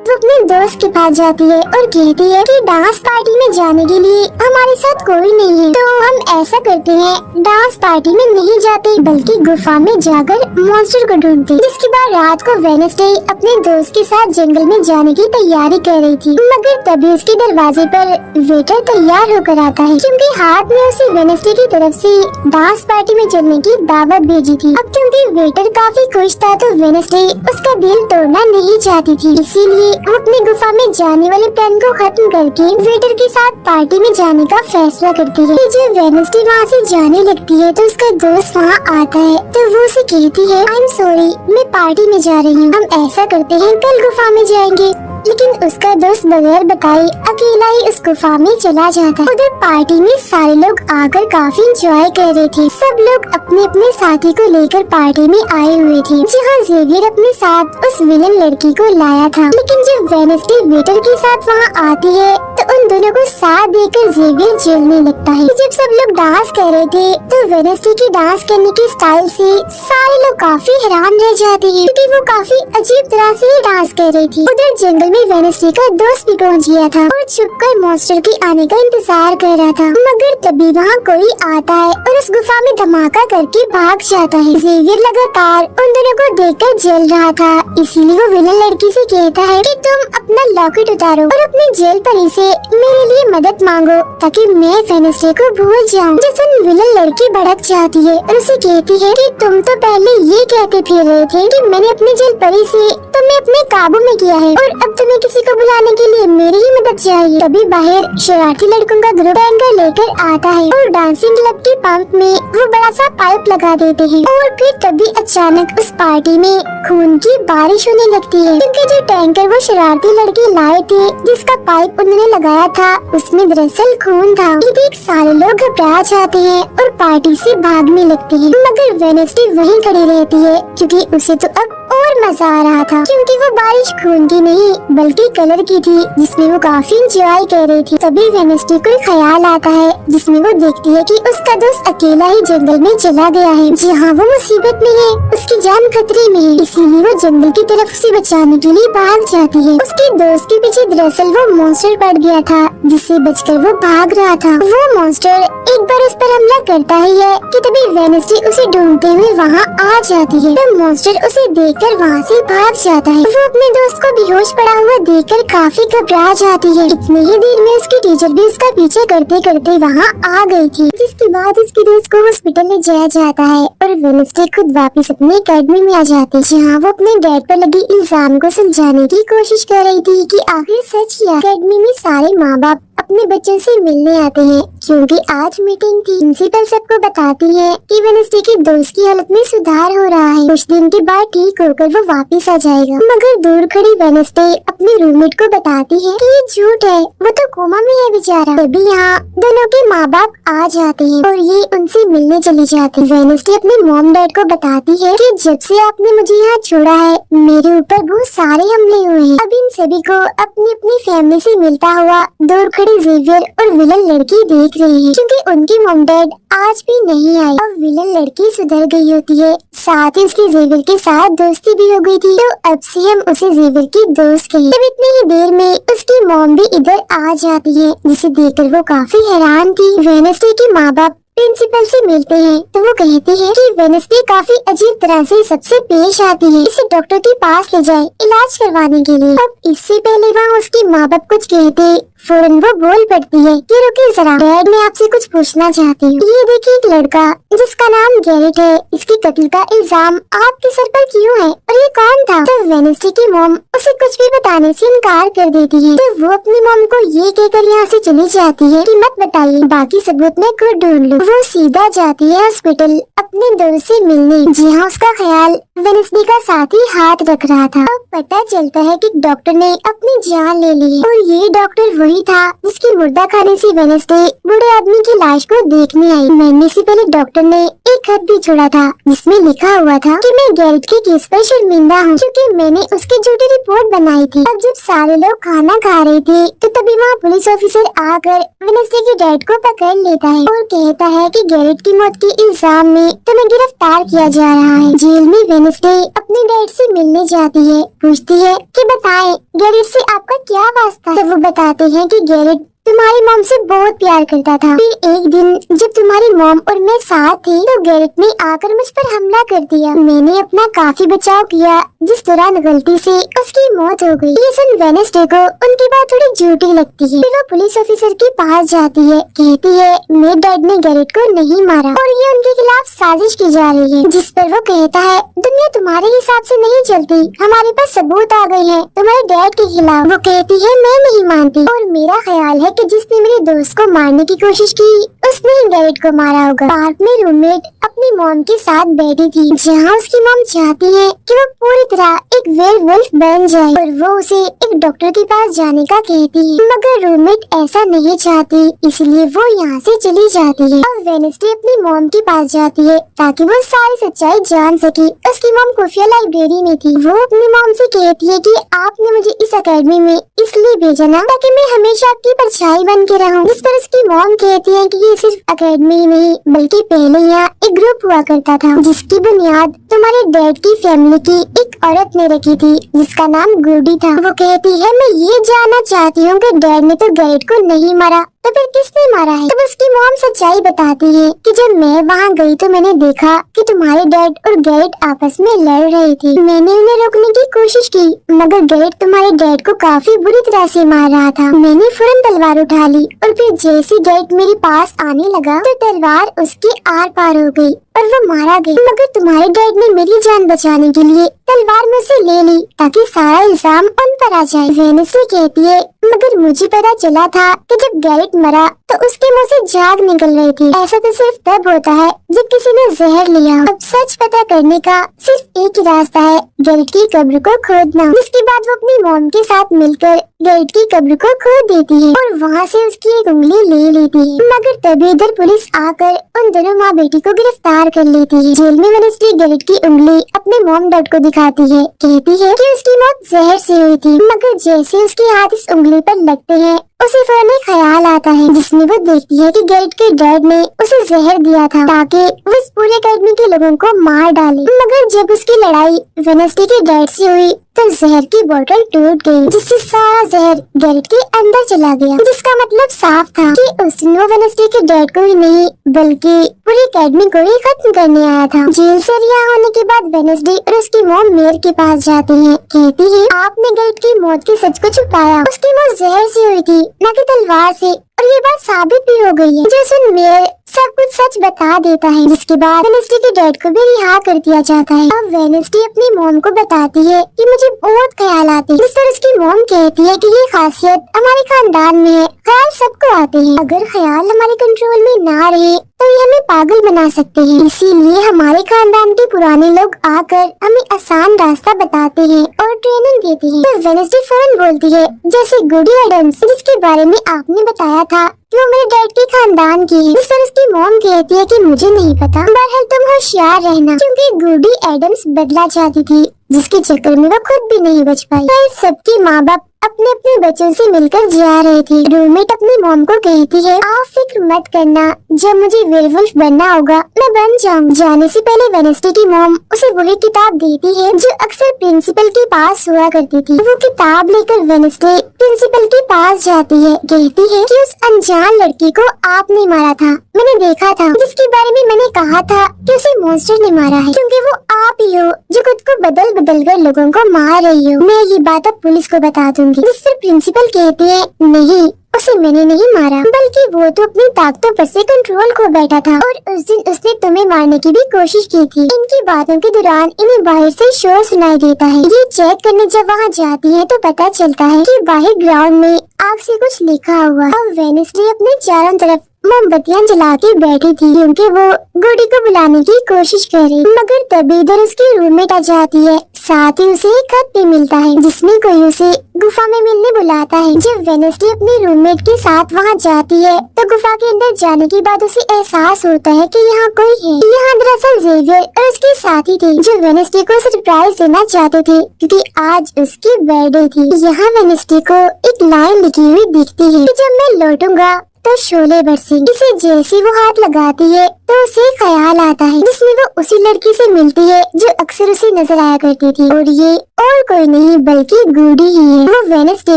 वो अपने अपने दोस्त के पास जाती है और कहती है कि डांस पार्टी में जाने के लिए हमारे साथ कोई नहीं है, तो हम ऐसा करते हैं, डांस पार्टी में नहीं जाते बल्कि गुफा में जाकर मॉन्स्टर को ढूंढते। जिसके बाद रात को वेडनेसडे अपने दोस्त के साथ जंगल में जाने की तैयारी कर रही थी, मगर तभी उसके दरवाजे पर वेटर तैयार होकर आता है, क्योंकि हाथ में उसे वेडनेसडे की तरफ से डांस पार्टी में चलने की दावत भेजी थी। अब क्योंकि वेटर काफी खुश था तो वेडनेसडे उसका दिल तोड़ना नहीं चाहती थी, इसीलिए वो अपनी गुफा में जाने वाले प्लान को खत्म करके वेटर के साथ पार्टी में जाने का फैसला करती है। जब वेडनेसडे वहाँ से जाने लगती है तो उसका दोस्त वहाँ आता है, तो वो उसे कहती है, आई एम सॉरी, मैं पार्टी में जा रही हूँ, हम ऐसा करते हैं कल गुफा में जाएंगे। लेकिन उसका दोस्त बगैर बताए अकेला ही उस गुफा में चला जाता है। उधर पार्टी में सारे लोग आकर काफी एंजॉय कर रहे थे। सब लोग अपने अपने साथी को लेकर पार्टी में आए हुए थे, जहाँ जेवियर अपने साथ उस विलन लड़की को लाया था। लेकिन जब वेडनेसडे वेटर के साथ वहाँ आती है तो उन दोनों को साथ देकर जेवियर जलने लगता है। जब सब लोग डांस कर रहे थे तो वेडनेसडे की डांस करने की स्टाइल से सारे लोग काफी हैरान रह जाते हैं, क्योंकि वो काफी अजीब तरह से ही डांस कर रही थी। उधर जंगल में वेडनेसडे का दोस्त भी पहुंच गया था और छुपकर मॉन्स्टर के आने का इंतजार कर रहा था, मगर तभी वहाँ कोई आता है और उस गुफा में धमाका करके भाग जाता है। जेवियर लगातार उन दोनों को देखकर जल रहा था, इसीलिए वो विलन लड़की से कहता है कि तुम अपना लॉकेट उतारो और अपने जेल परी से मेरे लिए मदद मांगो ताकि मैं वेडनेसडे को भूल जाऊं। जिस उन विलन लड़की भड़क जाती है और उसे कहती है कि तुम तो पहले ये कहते फिर रहे थे कि मैंने अपनी जेल परी से तुम्हें अपने काबू में किया है और अब तुम्हें किसी को बुलाने के लिए मेरी ही मदद चाहिए। तभी बाहर शरारती लड़कों का ग्रुप टैंकर लेकर आता है और डांसिंग क्लब के पंप में वो बड़ा सा पाइप लगा देते हैं और फिर तभी अचानक उस पार्टी में खून की बारिश होने लगती है, क्योंकि जो टैंकर वो शरारती लड़के लाए थे जिसका पाइप उन्होंने लगाया था उसमें दरअसल खून था। ये देख सारे लोग घबरा जाते हैं और पार्टी से भागने लगते हैं, मगर वेडनेसडे वहीं खड़ी रहती है क्योंकि उसे तो अब और मजा आ रहा था, क्योंकि वो बारिश खून की नहीं बल्कि कलर की थी जिसमें वो काफी एंजॉय कर रही थी। तभी वेडनेसडे को ख्याल आता है जिसमें वो देखती है कि उसका दोस्त अकेला ही जंगल में चला गया है। जी हाँ, वो मुसीबत में है, उसकी जान खतरे में है, इसीलिए वो जंगल की तरफ उसे बचाने के लिए भाग जाती है। उसके दोस्त के पीछे दरअसल वो मॉन्स्टर पड़ गया था जिससे बचकर वो भाग रहा था। वो मॉन्स्टर एक बार उस पर हमला करता ही है कि तभी वेडनेसडे उसे ढूंढते हुए वहाँ आ जाती है। तो मॉन्स्टर उसे देखकर वहाँ से भाग जाता है। वो अपने दोस्त को बेहोश पड़ा हुआ देखकर काफी घबरा जाती है। इतनी ही देर में उसकी टीचर भी उसका पीछे करते करते वहाँ आ गई थी, जिसके बाद उसके दोस्त को हॉस्पिटल ले जाया जाता है और वेडनेसडे खुद वापस अपने अकेडमी में आ जाती है, जहाँ वो अपने डैड पर लगे इल्जाम को सुलझाने की कोशिश कर रही थी कि आखिर सच क्या। अकेडमी में सारे माँ बाप अपने बच्चों से मिलने आते हैं क्योंकि आज मीटिंग थी। प्रिंसिपल सबको बताती है कि वेडनेसडे के दोस्त की हालत में सुधार हो रहा है, कुछ दिन के बाद ठीक होकर वो वापस आ जाएगा। मगर दूर खड़ी वेडनेसडे अपने रूममेट को बताती है कि ये झूठ है, वो तो कोमा में है बेचारा। तभी यहाँ दोनों के माँ बाप आ जाते हैं और ये उनसे मिलने चली जाती है। वेडनेसडे अपने मॉम डैड को बताती है कि जब से आपने मुझे यहाँ छोड़ा है मेरे ऊपर बहुत सारे हमले हुए हैं। अब इन सभी को अपनी अपनी फैमिली से मिलता हुआ दूर खड़ी जेवियर और विलन लड़की देख रही है, क्योंकि उनकी मॉम डैड आज भी नहीं आई। अब विलन लड़की सुधर गई होती है, साथ ही उसकी जेवियर के साथ दोस्ती भी हो गई थी, तो अब से हम उसे जेवियर की दोस्त कहें। तब इतनी ही देर में उसकी मॉम भी इधर आ जाती है, जिसे देखकर वो काफी हैरान थी। वेडनेसडे के माँ बाप प्रिंसिपल से मिलते हैं तो वो कहते हैं कि वेडनेसडे काफी अजीब तरह से सबसे पेश आती है, इसे डॉक्टर के पास ले जाए इलाज करवाने के लिए। अब इससे पहले वहाँ उसके माँ बाप कुछ कहते फौरन वो बोल पड़ती है कि रुकिए जरा, डैड मैं आपसे कुछ पूछना चाहती हूँ। ये देखिए एक लड़का जिसका नाम गैरेट है, इसके कत्ल का इल्जाम आपके सर पर क्यों है और ये कौन था? तो वेडनेसडे की मॉम उसे कुछ भी बताने से इनकार कर देती है, तो वो अपनी मॉम को ये कहकर यहाँ से चली जाती है कि मत बताइए, बाकी सबूत मैं खुद ढूंढ लूँ। वो सीधा जाती है हॉस्पिटल अपने दोस्त से मिलने, जी हाँ उसका ख्याल वेडनेसडे का साथी हाथ रख रहा था। अब पता चलता है कि डॉक्टर ने अपनी जान ले ली है और ये डॉक्टर वही था जिसकी मुर्दा खाने से वेडनेसडे बूढ़े आदमी की लाश को देखने आई। मरने से पहले डॉक्टर ने एक खत भी छोड़ा था जिसमें लिखा हुआ था कि मैं गैरेट के केस पर शर्मिंदा हूँ क्योंकि मैंने उसकी झूठी रिपोर्ट बनाई थी। अब जब सारे लोग खाना खा रहे थे तो तभी वहाँ पुलिस ऑफिसर आकर वेडनेसडे के डैड को पकड़ लेता है और कहता है कि गैरेट की मौत के इल्जाम में तुम्हें गिरफ्तार किया जा रहा है। जेल में वेडनेसडे अपने डैड से मिलने जाती है, पूछती है कि बताएं गैरेट से आपका क्या वास्ता? तो वो बताते हैं कि गैरेट तुम्हारी मॉम से बहुत प्यार करता था। फिर एक दिन जब तुम्हारी मॉम और मैं साथ थे तो गैरेट ने आकर मुझ पर हमला कर दिया। मैंने अपना काफी बचाव किया, जिस दौरान गलती से उसकी मौत हो गई। ये सुन वेडनेसडे को उनकी बात थोड़ी झूठी लगती है। फिर वो पुलिस ऑफिसर के पास जाती है, कहती है मेरे डैड ने गैरेट को नहीं मारा और ये उनके खिलाफ साजिश की जा रही है। जिस पर वो कहता है दुनिया तुम्हारे हिसाब से नहीं चलती, हमारे पास सबूत आ गए हैं तुम्हारे डैड के खिलाफ। वो कहती है मैं नहीं मानती और मेरा ख्याल है कि जिसने मेरे दोस्त को मारने की कोशिश की उसने ही गैरेट को मारा होगा। पार्क में रूममेट अपनी मॉम के साथ बैठी थी, जहाँ उसकी मॉम चाहती है कि वो पूरी तरह एक वेयरवुल्फ बन जाए और वो उसे एक डॉक्टर के पास जाने का कहती है, मगर रूममेट ऐसा नहीं चाहती, इसलिए वो यहाँ से चली जाती है। और वेडनेसडे अपनी मॉम के पास जाती है ताकि वो सारी सच्चाई जान सके। उसकी मॉम खुफिया लाइब्रेरी में थी। वो अपनी मॉम से कहती है कि आपने मुझे इस अकेडमी में इसलिए भेजा ना ताकि मैं हमेशा आपकी परछाई बन के रहूं। जिस पर उसकी मॉम कहती है कि ये सिर्फ अकेडमी नहीं बल्कि पहले यहाँ एक ग्रुप हुआ करता था जिसकी बुनियाद तुम्हारे डैड की फैमिली की एक औरत ने रखी थी जिसका नाम गुडी था। वो कहती है मैं ये जानना चाहती हूँ कि डैड ने तो गैरेट को नहीं मारा तो फिर किसने मारा है? तब उसकी मॉम सच्चाई बताती है कि जब मैं वहाँ गई तो मैंने देखा कि तुम्हारे डैड और गैरेट आपस में लड़ रहे थे। मैंने उन्हें रोकने की कोशिश की मगर गैरेट तुम्हारे डैड को काफी बुरी तरह से मार रहा था। मैंने फौरन तलवार उठा ली और फिर जैसे गैरेट मेरे पास आने लगा तो तलवार उसके आर पार हो गई और वो मारा गया। मगर तुम्हारे डैड ने मेरी जान बचाने के लिए तलवार मुझसे ले ली ताकि सारा इल्जाम उन पर आ जाए। वेडनेसडे कहती है मगर मुझे पता चला था कि जब गैरेट मरा तो उसके मुंह से झाग निकल रही थी। ऐसा तो सिर्फ तब होता है जब किसी ने जहर लिया। अब सच पता करने का सिर्फ एक ही रास्ता है, गैरेट की कब्र को खोदना। जिसके बाद वो अपनी मॉम के साथ मिलकर गैरेट की कब्र को खोद देती है और वहाँ से उसकी एक उंगली ले लेती है। मगर तभी इधर पुलिस आकर उन दोनों माँ बेटी को गिरफ्तार कर लेती है। जेल में वेडनेसडे गैरेट की उंगली अपने मॉम डैड को दिखाती है, कहती है कि उसकी मौत जहर से हुई थी। मगर जैसे उसके हाथ इस उंगली पर लगते हैं उसे फौरन एक ख्याल आता है जिसमें वो देखती है कि गैरेट के डैड ने उसे जहर दिया था ताकि वो इस पूरे अकेडमी के लोगों को मार डाले। मगर जब उसकी लड़ाई वेडनेसडे के डैड से हुई तो जहर की बोतल टूट गई जिससे सारा जहर गैरेट के अंदर चला गया, जिसका मतलब साफ था कि उसने वेडनेसडे के डैड को ही नहीं बल्कि पूरी अकेडमी को ही खत्म करने आया था। जेल से रिहा होने के बाद वेडनेसडे और उसकी मॉम मेयर के पास जाती है, कहती है आपने गैरेट की मौत के सच को छुपाया, उसकी मौत जहर से हुई थी न कि तलवार से और ये बात साबित भी हो गई है। जो सुन मेयर सब कुछ सच बता देता है जिसके बाद वेडनेसडे के डैड को भी रिहा कर दिया जाता है। अब वेडनेसडे अपनी मॉम को बताती है कि मुझे बहुत ख्याल आते हैं, जिस पर उसकी मॉम कहती है कि ये खासियत हमारे खानदान में है, ख्याल सबको आते हैं, अगर ख्याल हमारे कंट्रोल में ना रहे तो ये हमें पागल बना सकते हैं, इसीलिए हमारे खानदान के पुराने लोग आकर हमें आसान रास्ता बताते हैं और ट्रेनिंग देते हैं। तो वेडनेसडे फौरन बोलती है जैसे गुडी एडम्स जिसके बारे में आपने बताया था कि वो मेरे डैड के खानदान की है। जिस पर उसकी मॉम कहती है कि मुझे नहीं पता, बहरहाल तुम होशियार रहना, क्योंकि गुडी एडम्स बदला चाहती थी जिसके चक्कर में वो खुद भी नहीं बच पाई। फिर सबके माँ बाप अपने अपने बच्चों से मिलकर जा रहे थे। रूममेट अपनी मॉम को कहती है आप फिक्र मत करना, जब मुझे वेयरवुल्फ बनना होगा मैं बन जाऊंगी। जाने से पहले वेडनेसडे की मॉम उसे वही किताब देती है जो अक्सर प्रिंसिपल के पास हुआ करती थी। वो किताब लेकर वेडनेसडे प्रिंसिपल के पास जाती है, कहती है कि उस अनजान लड़की को आपने मारा था, मैंने देखा था, जिसके बारे में मैंने कहा था कि उसे मॉन्स्टर ने मारा है, क्योंकि वो आप ही हो जो खुद को बदल बदल कर लोगों को मार रही हो। मैं ये बात अब पुलिस को बता दूंगी। जिस पर प्रिंसिपल कहते हैं नहीं, उसे मैंने नहीं मारा, बल्कि वो तो अपनी ताकतों पर से कंट्रोल खो बैठा था और उस दिन उसने तुम्हें मारने की भी कोशिश की थी। इनकी बातों के दौरान इन्हें बाहर से शोर सुनाई देता है। ये चेक करने जब वहाँ जाती है तो पता चलता है कि बाहर ग्राउंड में आग से कुछ लिखा हुआ। अब वेडनेसडे अपने चारों तरफ मोमबत्तियां जला के बैठी थी क्योंकि वो गुडी को बुलाने की कोशिश कर रही, मगर तभी इधर उसकी रूममेट आ जाती है। साथ ही उसे एक खत भी मिलता है जिसमें कोई उसे गुफा में मिलने बुलाता है। जब वेडनेसडे अपनी रूममेट के साथ वहाँ जाती है तो गुफा के अंदर जाने के बाद उसे एहसास होता है कि यहाँ कोई है। यहाँ दरअसल जेवियर और उसके साथी थे जो वेडनेसडे को सरप्राइज देना चाहते थे क्योंकि आज उसकी बर्थडे थी। यहाँ वेडनेसडे को एक लाइन लिखी हुई दिखती है कि जब मैं लौटूंगा तो शोले बरसे। इसे जैसे वो हाथ लगाती है तो उसे ख्याल आता है जिसमें वो उसी लड़की से मिलती है जो अक्सर उसे नजर आया करती थी, और ये और कोई नहीं बल्कि गूडी ही है। वो वेडनेसडे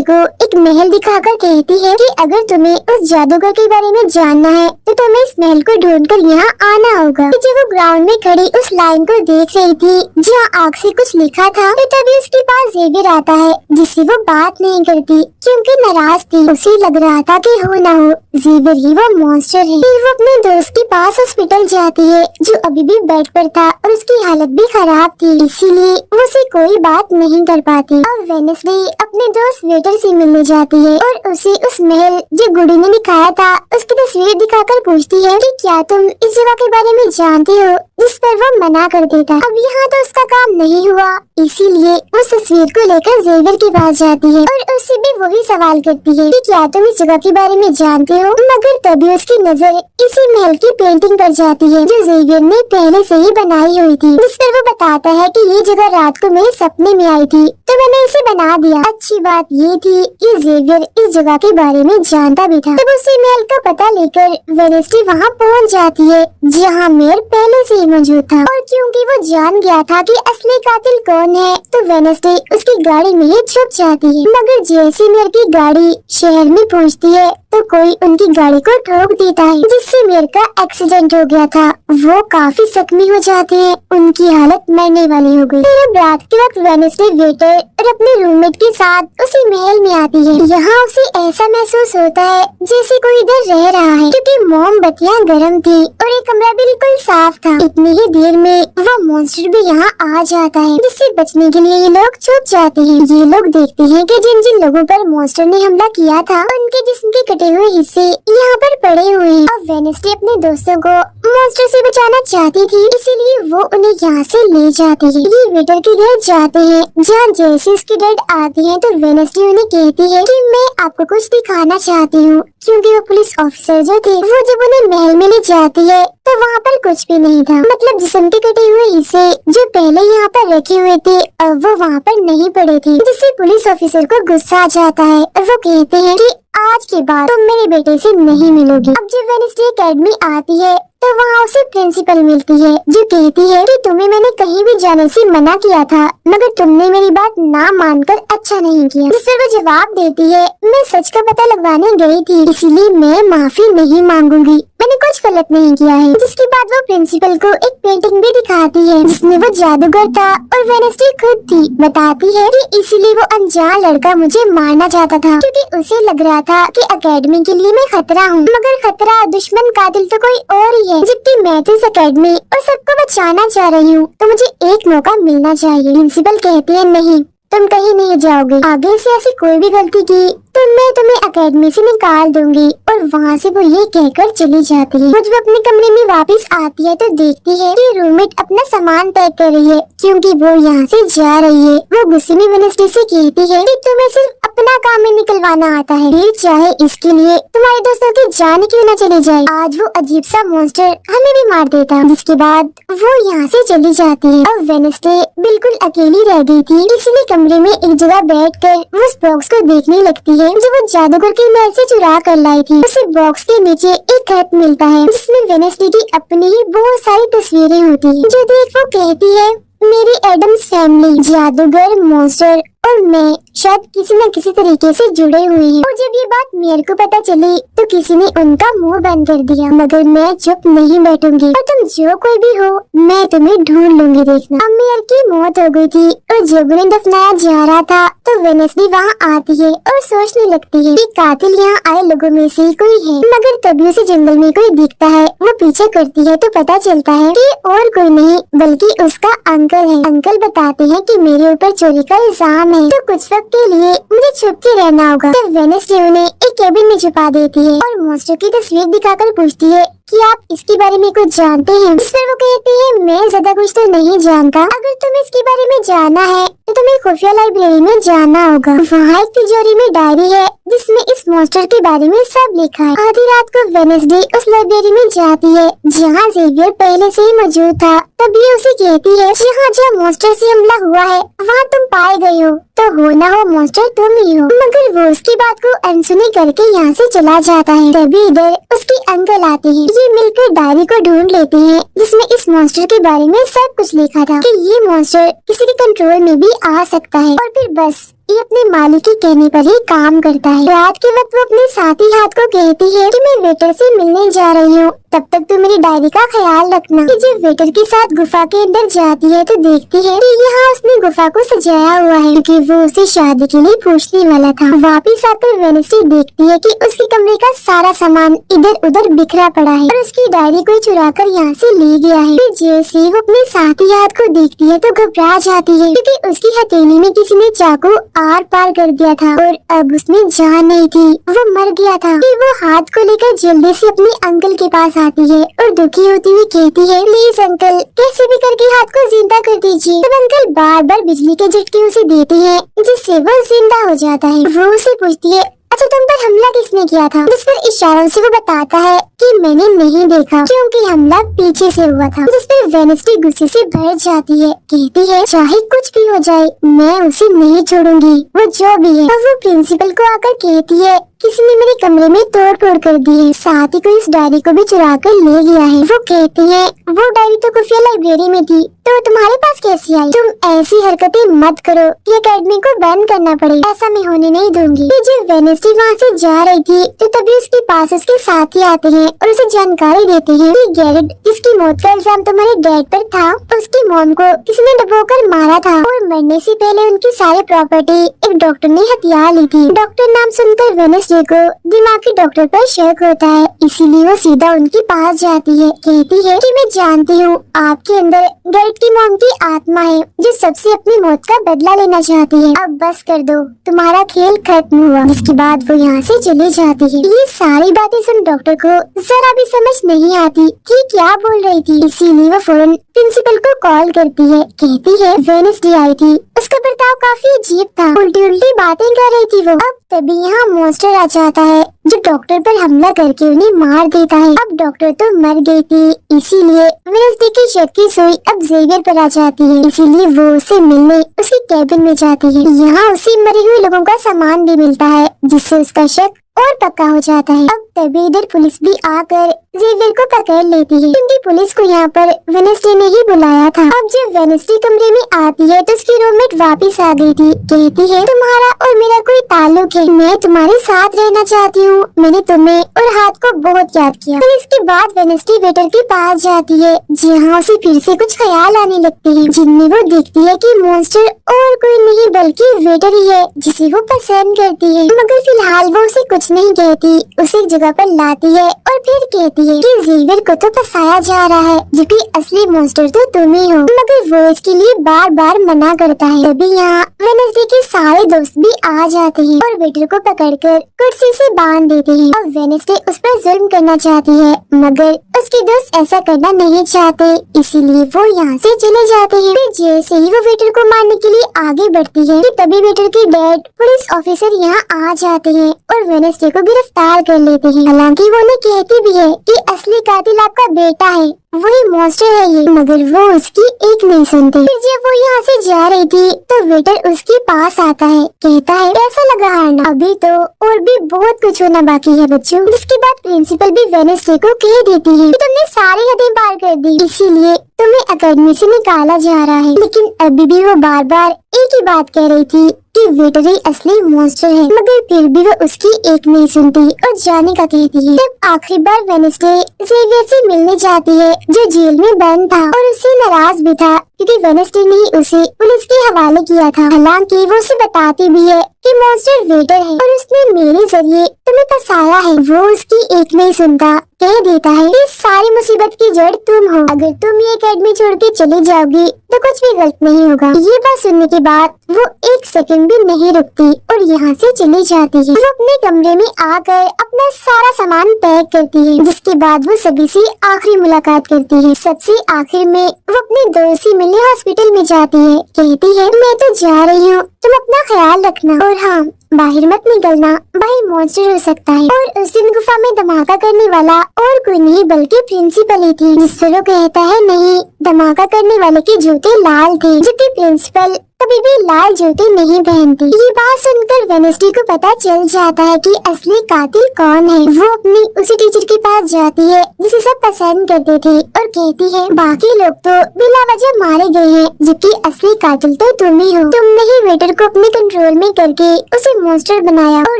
को एक महल दिखाकर कहती है कि अगर तुम्हें उस जादूगर के बारे में जानना है तो तुम्हें इस महल को ढूंढकर यहाँ आना होगा। जब वो ग्राउंड में खड़ी उस लाइन को देख रही थी जहाँ आग से कुछ लिखा था, तो तभी उसके पास जेवियर आता है जिससे वो बात नहीं करती क्योंकि नाराज थी। उसे लग रहा था कि हो ना हो जेवियर ही वो मॉन्स्टर है। फिर वो अपने दोस्त के पास हॉस्पिटल जाती है जो अभी भी बेड पर था और उसकी हालत भी खराब थी, इसीलिए वो उसे कोई बात नहीं कर पाती। अब वेडनेसडे अपने दोस्त वेटर से मिलने जाती है और उसे उस महल जो गुडी ने दिखाया था उसकी तस्वीर दिखाकर पूछती है कि क्या तुम इस जगह के बारे में जानती हो, जिस पर वो मना कर देता। अब यहाँ तो उसका काम नहीं हुआ, इसीलिए उस तस्वीर को लेकर जेवियर के पास जाती है और उससे भी वही सवाल करती है कि क्या तुम इस जगह के बारे में जानते हो, मगर तभी उसकी नजर इसी महल की पेंटिंग पर जाती है जो जेवियर ने पहले से ही बनाई हुई थी, जिस पर वो बताता है कि ये जगह रात को मेरे सपने में आई थी तो मैंने इसे बना दिया। अच्छी बात ये थी कि जेवियर इस जगह के बारे में जानता भी था। तब उसी महल का पता लेकर वेडनेसडे वहाँ पहुँच जाती है जहाँ मेयर पहले से ही मौजूद था, और क्योंकि वो जान गया था कि असली कातिल कौन है तो वेडनेसडे उसकी गाड़ी में ही छुप जाती है। मगर जैसे मेयर की गाड़ी शहर में पहुँचती है तो कोई उनकी गाड़ी को ठोक देता है जिससे मेयर का एक्सीडेंट हो गया था। वो काफी जख्मी हो जाते हैं, उनकी हालत मरने वाली हो गई। फिर अब रात के वक्त वेडनेसडे वेटर और अपने रूममेट के साथ उसी महल में आती है। यहाँ उसे ऐसा महसूस होता है जैसे कोई इधर रह रहा है क्योंकि मोमबत्तियाँ गर्म थी और ये कमरा बिल्कुल साफ था। इतनी ही देर में वो मॉन्स्टर भी यहाँ आ जाता है जिससे बचने के लिए ये लोग छुप जाते हैं। ये लोग देखते हैं कि जिन जिन लोगों पर मॉन्स्टर ने हमला किया था उनके जिस्म के कटे हुए हिस्से यहाँ पर पड़े हुए हैं। अब वेडनेसडे अपने दोस्तों को मॉन्स्टर से बचाना चाहती थी, इसीलिए वो उन्हें यहाँ से ले जाती है। ये वेटर के घर जाते हैं जहाँ जैसे उसकी डेड आती है तो वेडनेसडे उन्हें कहती है कि मैं आपको कुछ दिखाना चाहती हूँ, क्योंकि वो पुलिस ऑफिसर जो थे वो जब उन्हें महल में ले जाती है तो वहाँ पर कुछ भी नहीं था। मतलब जिस्म के कटे हुए हिस्से जो पहले यहाँ पर रखे हुए थे अब वो वहाँ पर नहीं पड़े थे, जिससे पुलिस ऑफिसर को गुस्सा आ जाता है और वो कहते हैं कि आज के बाद तुम मेरे बेटे से नहीं मिलोगी। अब जब वेडनेसडे एकेडमी आती है तो वहाँ उसे प्रिंसिपल मिलती है जो कहती है कि तुम्हें मैंने कहीं भी जाने से मना किया था मगर तुमने मेरी बात ना मानकर अच्छा नहीं किया। जिस पर वो जवाब देती है मैं सच का पता लगवाने गई थी, इसीलिए मैं माफी नहीं मांगूंगी, मैंने कुछ गलत नहीं किया है। जिसके बाद वो प्रिंसिपल को एक पेंटिंग भी दिखाती है जिसमें वो जादूगर था और वेडनेसडे खुद थी। बताती है कि इसीलिए वो अनजान लड़का मुझे मारना चाहता था क्योंकि उसे लग रहा था कि एकेडमी के लिए मैं खतरा हूँ, मगर खतरा दुश्मन कातिल तो कोई और ही है, जबकि मैं तो इस एकेडमी और सबको बचाना चाह रही हूँ तो मुझे एक मौका मिलना चाहिए। प्रिंसिपल कहती है नहीं, तुम कहीं नहीं जाओगे, आगे से ऐसी कोई भी गलती की तो मैं तुम्हें एकेडमी से निकाल दूंगी। और वहाँ से वो ये कहकर चली जाती है। जब अपने कमरे में वापस आती है तो देखती है कि रूममेट अपना सामान पैक कर रही है क्योंकि वो यहाँ से जा रही है। वो गुस्से में वेडनेसडे से कहती है कि तुम्हें सिर्फ अपना काम में निकलवाना आता है, फिर चाहे इसके लिए तुम्हारे दोस्तों की जान क्यों न चली जाए। आज वो अजीब सा मॉन्स्टर हमें भी मार देता। जिसके बाद वो यहाँ से चली जाती है। अब वेडनेसडे बिल्कुल अकेली रह गई थी, इसलिए कमरे में एक जगह बैठकर वो उस बॉक्स को देखने लगती है जो वो जादूगर के महल से चुरा कर लाई थी। उसे बॉक्स के नीचे एक खत मिलता है जिसमें वेडनेसडे की अपनी ही बहुत सारी तस्वीरें होती हैं। जो देख वो कहती है मेरी एडम्स फैमिली, जादूगर, मॉन्स्टर और मैं शायद किसी न किसी तरीके से जुड़े हुए हैं। और जब ये बात मेयर को पता चली तो किसी ने उनका मुंह बंद कर दिया, मगर मैं चुप नहीं बैठूंगी और तुम जो कोई भी हो मैं तुम्हें ढूंढ लूंगी, देखना। अब मेयर की मौत हो गई थी और जब उन्हें दफनाया जा रहा था तो वेडनेसडे वहाँ आती है और सोचने लगती है कि कातिल यहाँ आए लोगों में से ही कोई है। मगर तभी उसे जंगल में कोई दिखता है। वो पीछे करती है तो पता चलता है कि और कोई नहीं बल्कि उसका अंकल है। अंकल बताते हैं कि मेरे ऊपर चोरी का इल्जाम है तो कुछ वक्त के लिए मुझे छुप के रहना होगा। तब वेडनेसडे उन्हें एक केबिन में छुपा देती है और मॉन्स्टर की तस्वीर दिखाकर पूछती है कि आप इसके बारे में कुछ जानते हैं? इस पर वो कहती है मैं ज्यादा कुछ तो नहीं जानता। अगर तुम्हें इसके बारे में जानना है तो तुम्हें खुफिया लाइब्रेरी में जाना होगा। वहाँ एक तिजोरी में डायरी है जिसमें इस मॉन्स्टर के बारे में सब लिखा है। आधी रात को वेडनेसडे उस लाइब्रेरी में जाती है जहाँ जेवियर पहले से ही मौजूद था। तभी उसे कहती है जहाँ जहाँ मॉन्स्टर से हमला हुआ है वहाँ तुम पाए गए हो, तो हो ना हो मॉन्स्टर तुम ही हो। मगर वो उसकी बात को अनसुनी करके यहाँ से चला जाता है। तभी इधर उसके अंकल आते हैं। ये मिलकर डायरी को ढूंढ लेते हैं जिसमें इस मॉन्स्टर के बारे में सब कुछ लिखा था कि ये मॉन्स्टर किसी के कंट्रोल में भी आ सकता है और फिर बस ये अपने मालिक के कहने पर ही काम करता है। रात के वक्त वो अपने साथी हाथ को कहती है कि मैं वेटर से मिलने जा रही हूँ, तब तक तू मेरी डायरी का ख्याल रखना। कि जब वेटर के साथ गुफा के अंदर जाती है तो देखती है कि यहाँ उसने गुफा को सजाया हुआ है क्योंकि वो उसे शादी के लिए पूछने वाला था। वापिस आकर वेडनेसडे देखती है कि उसके कमरे का सारा सामान इधर उधर बिखरा पड़ा है और उसकी डायरी कोई चुरा कर यहाँ से ले गया है। फिर जैसे ही वो अपने साथी हाथ को देखती है तो घबरा जाती है क्योंकि उसकी हथेली में किसी ने चाकू आर पार कर दिया था और अब उसमें जान नहीं थी, वो मर गया था। फिर वो हाथ को लेकर जल्दी से अपने अंकल के पास आती है और दुखी होती हुई कहती है प्लीज अंकल कैसे भी करके हाथ को जिंदा कर दीजिए। तब अंकल बार बार बिजली के झटके उसे देते हैं जिससे वो जिंदा हो जाता है। वो उसे पूछती है अच्छा तुम पर हमला किसने किया था? जिस पर इशारों से वो बताता है कि मैंने नहीं देखा क्योंकि हमला पीछे से हुआ था। जिस पर वेडनेसडे गुस्से से भर जाती है, कहती है चाहे कुछ भी हो जाए मैं उसे नहीं छोड़ूंगी, वो जो भी है। और वो प्रिंसिपल को आकर कहती है किसी ने मेरे कमरे में तोड़ फोड़ कर दी है, साथ ही कोई इस डायरी को भी चुरा कर ले गया है। वो कहती है वो डायरी तो खुफिया लाइब्रेरी में थी तो तुम्हारे पास कैसी आई? तुम ऐसी हरकतें मत करो कि एकेडमी को बंद करना पड़े, ऐसा मैं होने नहीं दूंगी। जब वेडनेसडे वहाँ से जा रही थी तो तभी उसके पास उसके साथी आते हैं और उसे जानकारी देते हैं कि गैरेट जिसकी मौत का इल्जाम तुम्हारे डैड पर था उसकी मॉम को किसी ने डुबोकर मारा था और मरने से पहले उनकी सारी प्रॉपर्टी एक डॉक्टर ने हथिया ली थी। डॉक्टर नाम सुनकर वेडनेसडे को दिमागी डॉक्टर पर शक होता है, इसीलिए वो सीधा उनके पास जाती है। कहती है कि मैं जानती हूँ आपके अंदर गैरेट की मॉम की आत्मा है जो सबसे अपनी मौत का बदला लेना चाहती है। अब बस कर दो, तुम्हारा खेल खत्म हुआ। जिसके बाद वो यहाँ से चली जाती है। ये सारी बातें सुन डॉक्टर को जरा भी समझ नहीं आती कि क्या बोल रही थी, इसीलिए वो फौरन प्रिंसिपल को कॉल करती है। कहती है वेडनेसडे आई थी, उसका बर्ताव काफी अजीब था, उल्टी उल्टी बातें कर रही थी वो। अब तभी यहाँ मॉन्स्टर आ जाता है जो डॉक्टर पर हमला करके उन्हें मार देता है। अब डॉक्टर तो मर गई थी, इसीलिए वेडनेसडे की शक की सुई अब जेवियर पर आ जाती है, इसीलिए वो उसे मिलने उसके कैबिन में जाती है। यहाँ उसे मरे हुए लोगों का सामान भी मिलता है जिससे उसका शक और पक्का हो जाता है। अब तभी इधर पुलिस भी आकर जेवियर को पकड़ लेती है क्योंकि पुलिस को यहाँ पर वेडनेसडे ने ही बुलाया था। अब जब वेडनेसडे कमरे में आती है तो उसकी रूममेट वापस आ गई थी। कहती है तुम्हारा और मेरा कोई ताल्लुक है, मैं तुम्हारे साथ रहना चाहती हूँ, मैंने तुम्हें और हाथ को बहुत याद किया। फिर इसके बाद वेडनेसडे वेटर के पास जाती है जहाँ उसे फिर से कुछ ख्याल आने लगते हैं जिनमें वो देखती है कि मॉन्स्टर और कोई नहीं बल्कि वेटर ही है जिसे वो पसंद करती है। मगर फिलहाल वो उसे कुछ नहीं कहती, उसे एक जगह पर लाती है और फिर कहती है कि जेवियर को तो फंसाया जा रहा है जबकि असली मॉन्स्टर तो तुम ही हो। मगर वो इसके लिए बार बार मना करता है। तभी यहाँ वेडनेसडे के सारे दोस्त भी आ जाते हैं और वेटर को पकड़कर कुर्सी से बांध देते हैं। अब वेडनेसडे उस पर जुल्म करना चाहती है मगर उसके दोस्त ऐसा करना नहीं चाहते, इसीलिए वो यहाँ से चले जाते हैं। फिर जैसे ही वो वेटर को मारने के लिए आगे बढ़ती है तभी वेटर के डैड पुलिस ऑफिसर यहाँ आ जाते हैं और वेडनेसडे को गिरफ्तार कर लेते हैं। हालांकि वो उन्हें कहती भी है कि असली कातिल आपका बेटा है, वही मॉन्स्टर है ये, मगर वो उसकी एक नहीं सुनते। फिर जब वो यहाँ से जा रही थी तो वेटर उसके पास आता है, कहता है कैसा लगा हारना, अभी तो और भी बहुत कुछ होना बाकी है बच्चों। जिसके बाद प्रिंसिपल भी वेडनेसडे को कह देती है कि तुमने सारी हदें पार कर दी, इसीलिए तुम्हें एकेडमी से निकाला जा रहा है। लेकिन अभी भी वो बार बार एक ही बात कह रही थी कि वेटर ही असली मॉन्स्टर है, मगर फिर भी वो उसकी एक नहीं सुनती और जाने का कहती है। तब आखिरी बार वेडनेसडे जेवियर से मिलने जाती है जो जेल में बंद था और उससे नाराज भी था क्योंकि वेडनेसडे ने उसे पुलिस के हवाले किया था। हालांकि वो उसे बताती भी है कि मॉन्स्टर वेटर है और उसने मेरे जरिए तुम्हें फंसाया है। वो उसकी एक नहीं सुनता, कह देता है इस सारी मुसीबत की जड़ तुम हो। अगर तुम ये एकेडमी छोड़ के चली जाओगी तो कुछ भी गलत नहीं होगा। ये बात सुनने के बाद वो एक सेकंड भी नहीं रुकती और यहाँ से चली जाती है। वो अपने कमरे में आकर अपना सारा सामान पैक करती है, जिसके बाद वो सभी से आखिरी मुलाकात करती है। सबसे आखिर में वो अपने दोस्त से मिलने हॉस्पिटल में जाती है। कहती है मैं तो जा रही हूँ, तुम अपना ख्याल रखना और हाँ बाहर मत निकलना, बाहर मॉन्स्टर हो सकता है। और उस दिन गुफा में धमाका करने वाला और कोई नहीं बल्कि प्रिंसिपल ही थी। जिस पर वो कहता है नहीं, धमाका करने वाले के जूते लाल थे, जबकि प्रिंसिपल कभी भी लाल जूते नहीं पहनती। ये बात सुनकर वेडनेसडे को पता चल जाता है कि असली कातिल कौन है। वो अपनी उसी टीचर के पास जाती है जिसे सब पसंद करते थे और कहती है बाकी लोग तो बिना वजह मारे गए हैं, जबकि असली कातिल तो तुम ही हो। तुमने ही वेटर को अपने कंट्रोल में करके उसे मॉन्स्टर बनाया और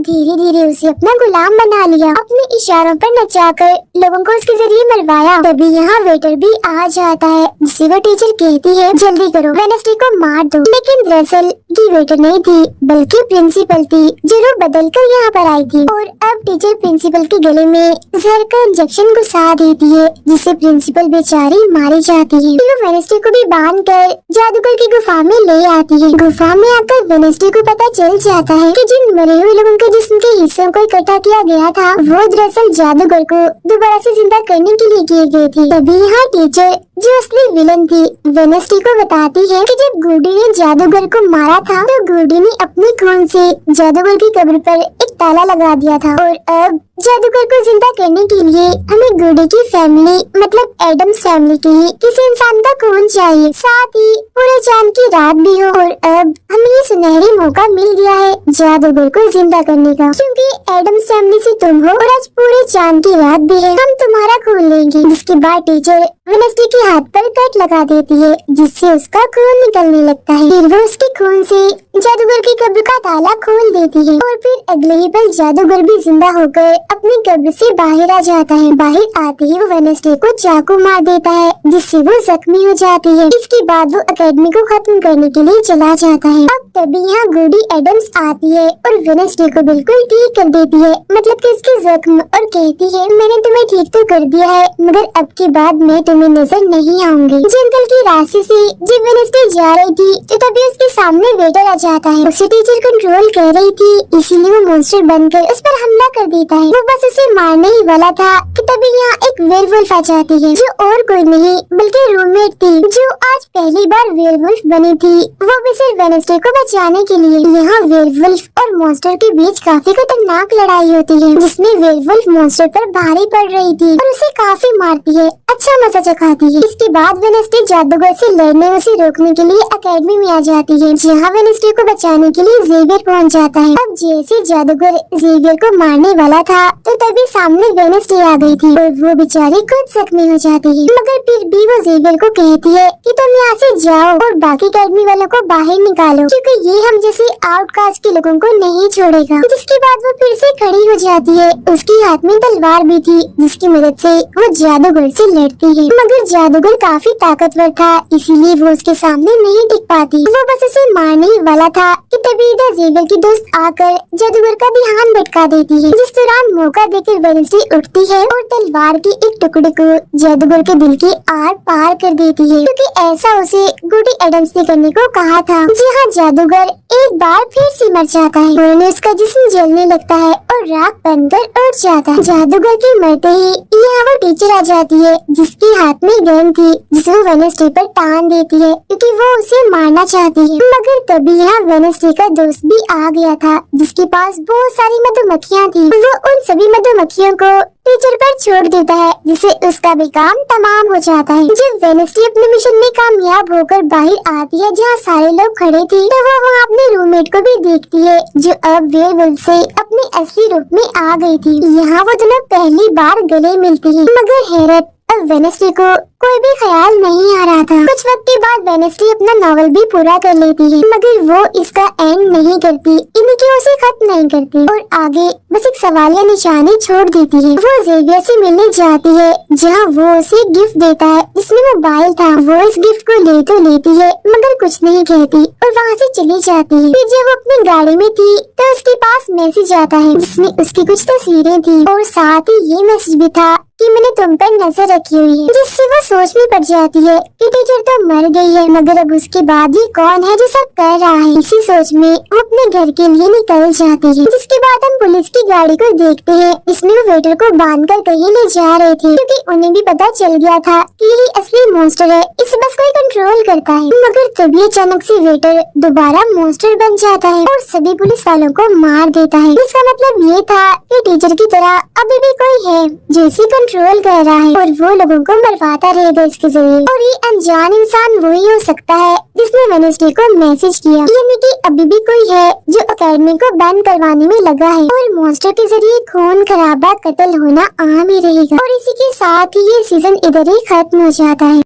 धीरे धीरे उसे अपना गुलाम बना लिया। अपने इशारों पर नचाकर लोगों को उसके जरिए मरवाया। तभी यहाँ वेटर भी आ जाता है, जिसे वो टीचर कहती है जल्दी करो, वेडनेसडे को मार दो। लेकिन दरअसल ये वेटर नहीं थी बल्कि प्रिंसिपल थी, जो रूप बदल कर यहाँ पर आई थी। और अब टीचर प्रिंसिपल के गले में जहर का इंजेक्शन घुसा देती है, जिससे प्रिंसिपल बेचारी मारी जाती है। फिर वो वेडनेसडे को भी बांध कर जादूगर की गुफा में ले आती है। गुफा में आकर वेडनेसडे को पता चल जाता है कि जिन मरे हुए लोगों के जिस्म के हिस्सों को इकट्ठा किया गया था वो दरअसल जादूगर को दोबारा से जिंदा करने के लिए किए गए थे। तभी यहाँ टीचर जो असली विलन थी वेडनेसडे को बताती है कि जब गुडी ने जादूगर को मारा था तो गुडी ने अपने खून से जादूगर की कब्र पर एक ताला लगा दिया था। और अब जादूगर को जिंदा करने के लिए हमें गुडी की फैमिली मतलब एडम्स फैमिली के ही किसी इंसान का खून चाहिए, साथ ही पूरे चांद की रात भी हो। और अब हमें ये सुनहरी मौका मिल गया है जादूगर को जिंदा करने का, क्योंकि एडम्स फैमिली से तुम हो और आज पूरे चांद की रात भी है, हम तुम्हारा खून लेंगे। जिसके बाद टीचर वेडनेसडे के हाथ पर कट लगा देती है, जिससे उसका खून निकलने लगता है। फिर वो उसके खून से जादूगर की कब्र का ताला खोल देती है और फिर अगले ही पल जादूगर भी जिंदा होकर अपनी कब्र से बाहर आ जाता है। बाहर आते ही वो वेडनेसडे को चाकू मार देता है, जिससे वो जख्मी हो जाती है। इसके बाद वो एकेडमी को खत्म करने के लिए चला जाता है। अब तभी यहाँ गुडी एडम्स आती है और वेडनेसडे को बिल्कुल ठीक कर देती है, मतलब कि उसके जख्म, और कहती है मैंने तुम्हें ठीक तो कर दिया है, मगर अब के बाद मैं तुम्हें नजर नहीं आऊंगी। जंगल की रास्ते से जब वेडनेसडे जा रही थी तो तभी उसके सामने वेटर आ जाता है। उसे टीचर कंट्रोल कर रही थी, इसीलिए वो मॉन्स्टर बनकर उस पर हमला कर देता है। वो बस उसे मारने ही वाला था कि तभी यहाँ एक वेयरवुल्फ आ जाती है, जो और कोई नहीं बल्कि रूममेट थी, जो आज पहली बार वेयरवुल्फ बनी थी, वो भी सिर्फ वेडनेसडे को बचाने के लिए। यहाँ वेयरवुल्फ और मॉन्स्टर के बीच काफी खतरनाक लड़ाई होती है, जिसमें वेयरवुल्फ मॉन्स्टर पर भारी पड़ रही थी और उसे काफी मारती है, अच्छा मजा चखाती है। इसके बाद वेडनेसडे जादूगर से लड़ने उसे रोकने के लिए एकेडमी में आ जाती है, जहाँ वेडनेसडे को बचाने के लिए जेवियर पहुँच जाता है। अब जैसे जादूगर जेवियर को मारने वाला था तो तभी सामने वेडनेसडे आ गई थी और वो बेचारी खुद जख्मी हो जाती है, मगर फिर भी वो जेवियर को कहती है कि तुम यहाँ से जाओ और बाकी एकेडमी वालों को बाहर निकालो, क्योंकि ये हम जैसे आउटकास्ट के लोगों को नहीं छोड़ेगा। जिसके बाद वो फिर से खड़ी हो जाती है, उसके हाथ में तलवार भी थी, जिसकी मदद से वो जादूगर से लड़ती है, मगर जादूगर काफी ताकतवर था, इसीलिए वो उसके सामने नहीं टिक पाती। वो बस उसे मारने ही वाला था कि तभी इधर जेवियर की दोस्त आकर जादूगर का ध्यान भटका देती है। जिस दौरान मौका देकर वेडनेसडे उठती है और तलवार के एक टुकड़े को जादूगर के दिल के आर पार कर देती है, क्योंकि ऐसा उसे गुडी एडम्स ने करने को कहा था। जी हाँ, जादूगर एक बार फिर से मर जाता है और उसका जिस्म जलने लगता है और राख बनकर उड़ जाता है। जादूगर के मरते ही यहाँ वो टीचर आ जाती है, जिसके हाथ में गन थी, जिसे वो वेडनेसडे पर टांग देती है, क्योंकि वो उसे मारना चाहती है। मगर तभी यहाँ वेडनेसडे का दोस्त भी आ गया था, जिसके पास बहुत सारी मधुमक्खियाँ थी। वो उन सभी मधुमक्खियों को टीचर पर छोड़ देता है, जिससे उसका भी काम तमाम हो जाता है। जब वेडनेसडे अपने मिशन में कामयाब होकर बाहर आती है, जहाँ सारे लोग खड़े थे, तो वो वहाँ अपने रूममेट को भी देखती है, जो अब वेयरवुल्फ से अपने असली रूप में आ गई थी। यहाँ वो दोनों पहली बार गले मिलती है, मगर हैरत, अब वेडनेसडे को कोई भी ख्याल नहीं आ रहा था। कुछ वक्त के बाद वेडनेसडे अपना नॉवल भी पूरा कर लेती है, मगर वो इसका एंड नहीं करती, इन्हीं की उसे खत्म नहीं करती और आगे बस एक सवालिया निशानी छोड़ देती है। वो जेवियर से मिलने जाती है, जहाँ वो उसे गिफ्ट देता है, जिसमें मोबाइल था। वो इस गिफ्ट को ले तो लेती है, मगर कुछ नहीं कहती और वहाँ से चली जाती है। फिर जब वो अपनी गाड़ी में थी तो उसके पास मैसेज आता है, जिसमें उसकी कुछ तस्वीरें थी और साथ ही ये मैसेज भी था कि मैंने तुम पर नजर रखी हुई है, जिससे वो सोच में पड़ जाती है कि टीचर तो मर गई है, मगर अब उसके बाद ये कौन है जो सब कर रहा है। इसी सोच में वो अपने घर के लिए निकल जाती है। जिसके बाद हम पुलिस की गाड़ी को देखते हैं। इसमें वो वेटर को बांधकर कहीं ले जा रहे थे, क्योंकि उन्हें भी पता चल गया था कि ये असली मॉन्स्टर है, इस बस को कंट्रोल करता है। मगर तभी अचानक से वेटर दोबारा मॉन्स्टर बन जाता है और सभी पुलिस वालों को मार देता है। इसका मतलब ये था कि टीचर की तरह अभी भी कोई है जो इसे कंट्रोल कर रहा है और वो लोगों को मरवाता रहेगा इसके जरिए। और ये अनजान इंसान वही हो सकता है जिसने वेडनेसडे को मैसेज किया, यानी कि अभी भी कोई है जो एकेडमी को बैन करवाने में लगा है और मॉन्स्टर के जरिए खून खराबा कत्ल होना आम ही रहेगा। और इसी के साथ ही ये सीजन इधर ही खत्म हो जाता है।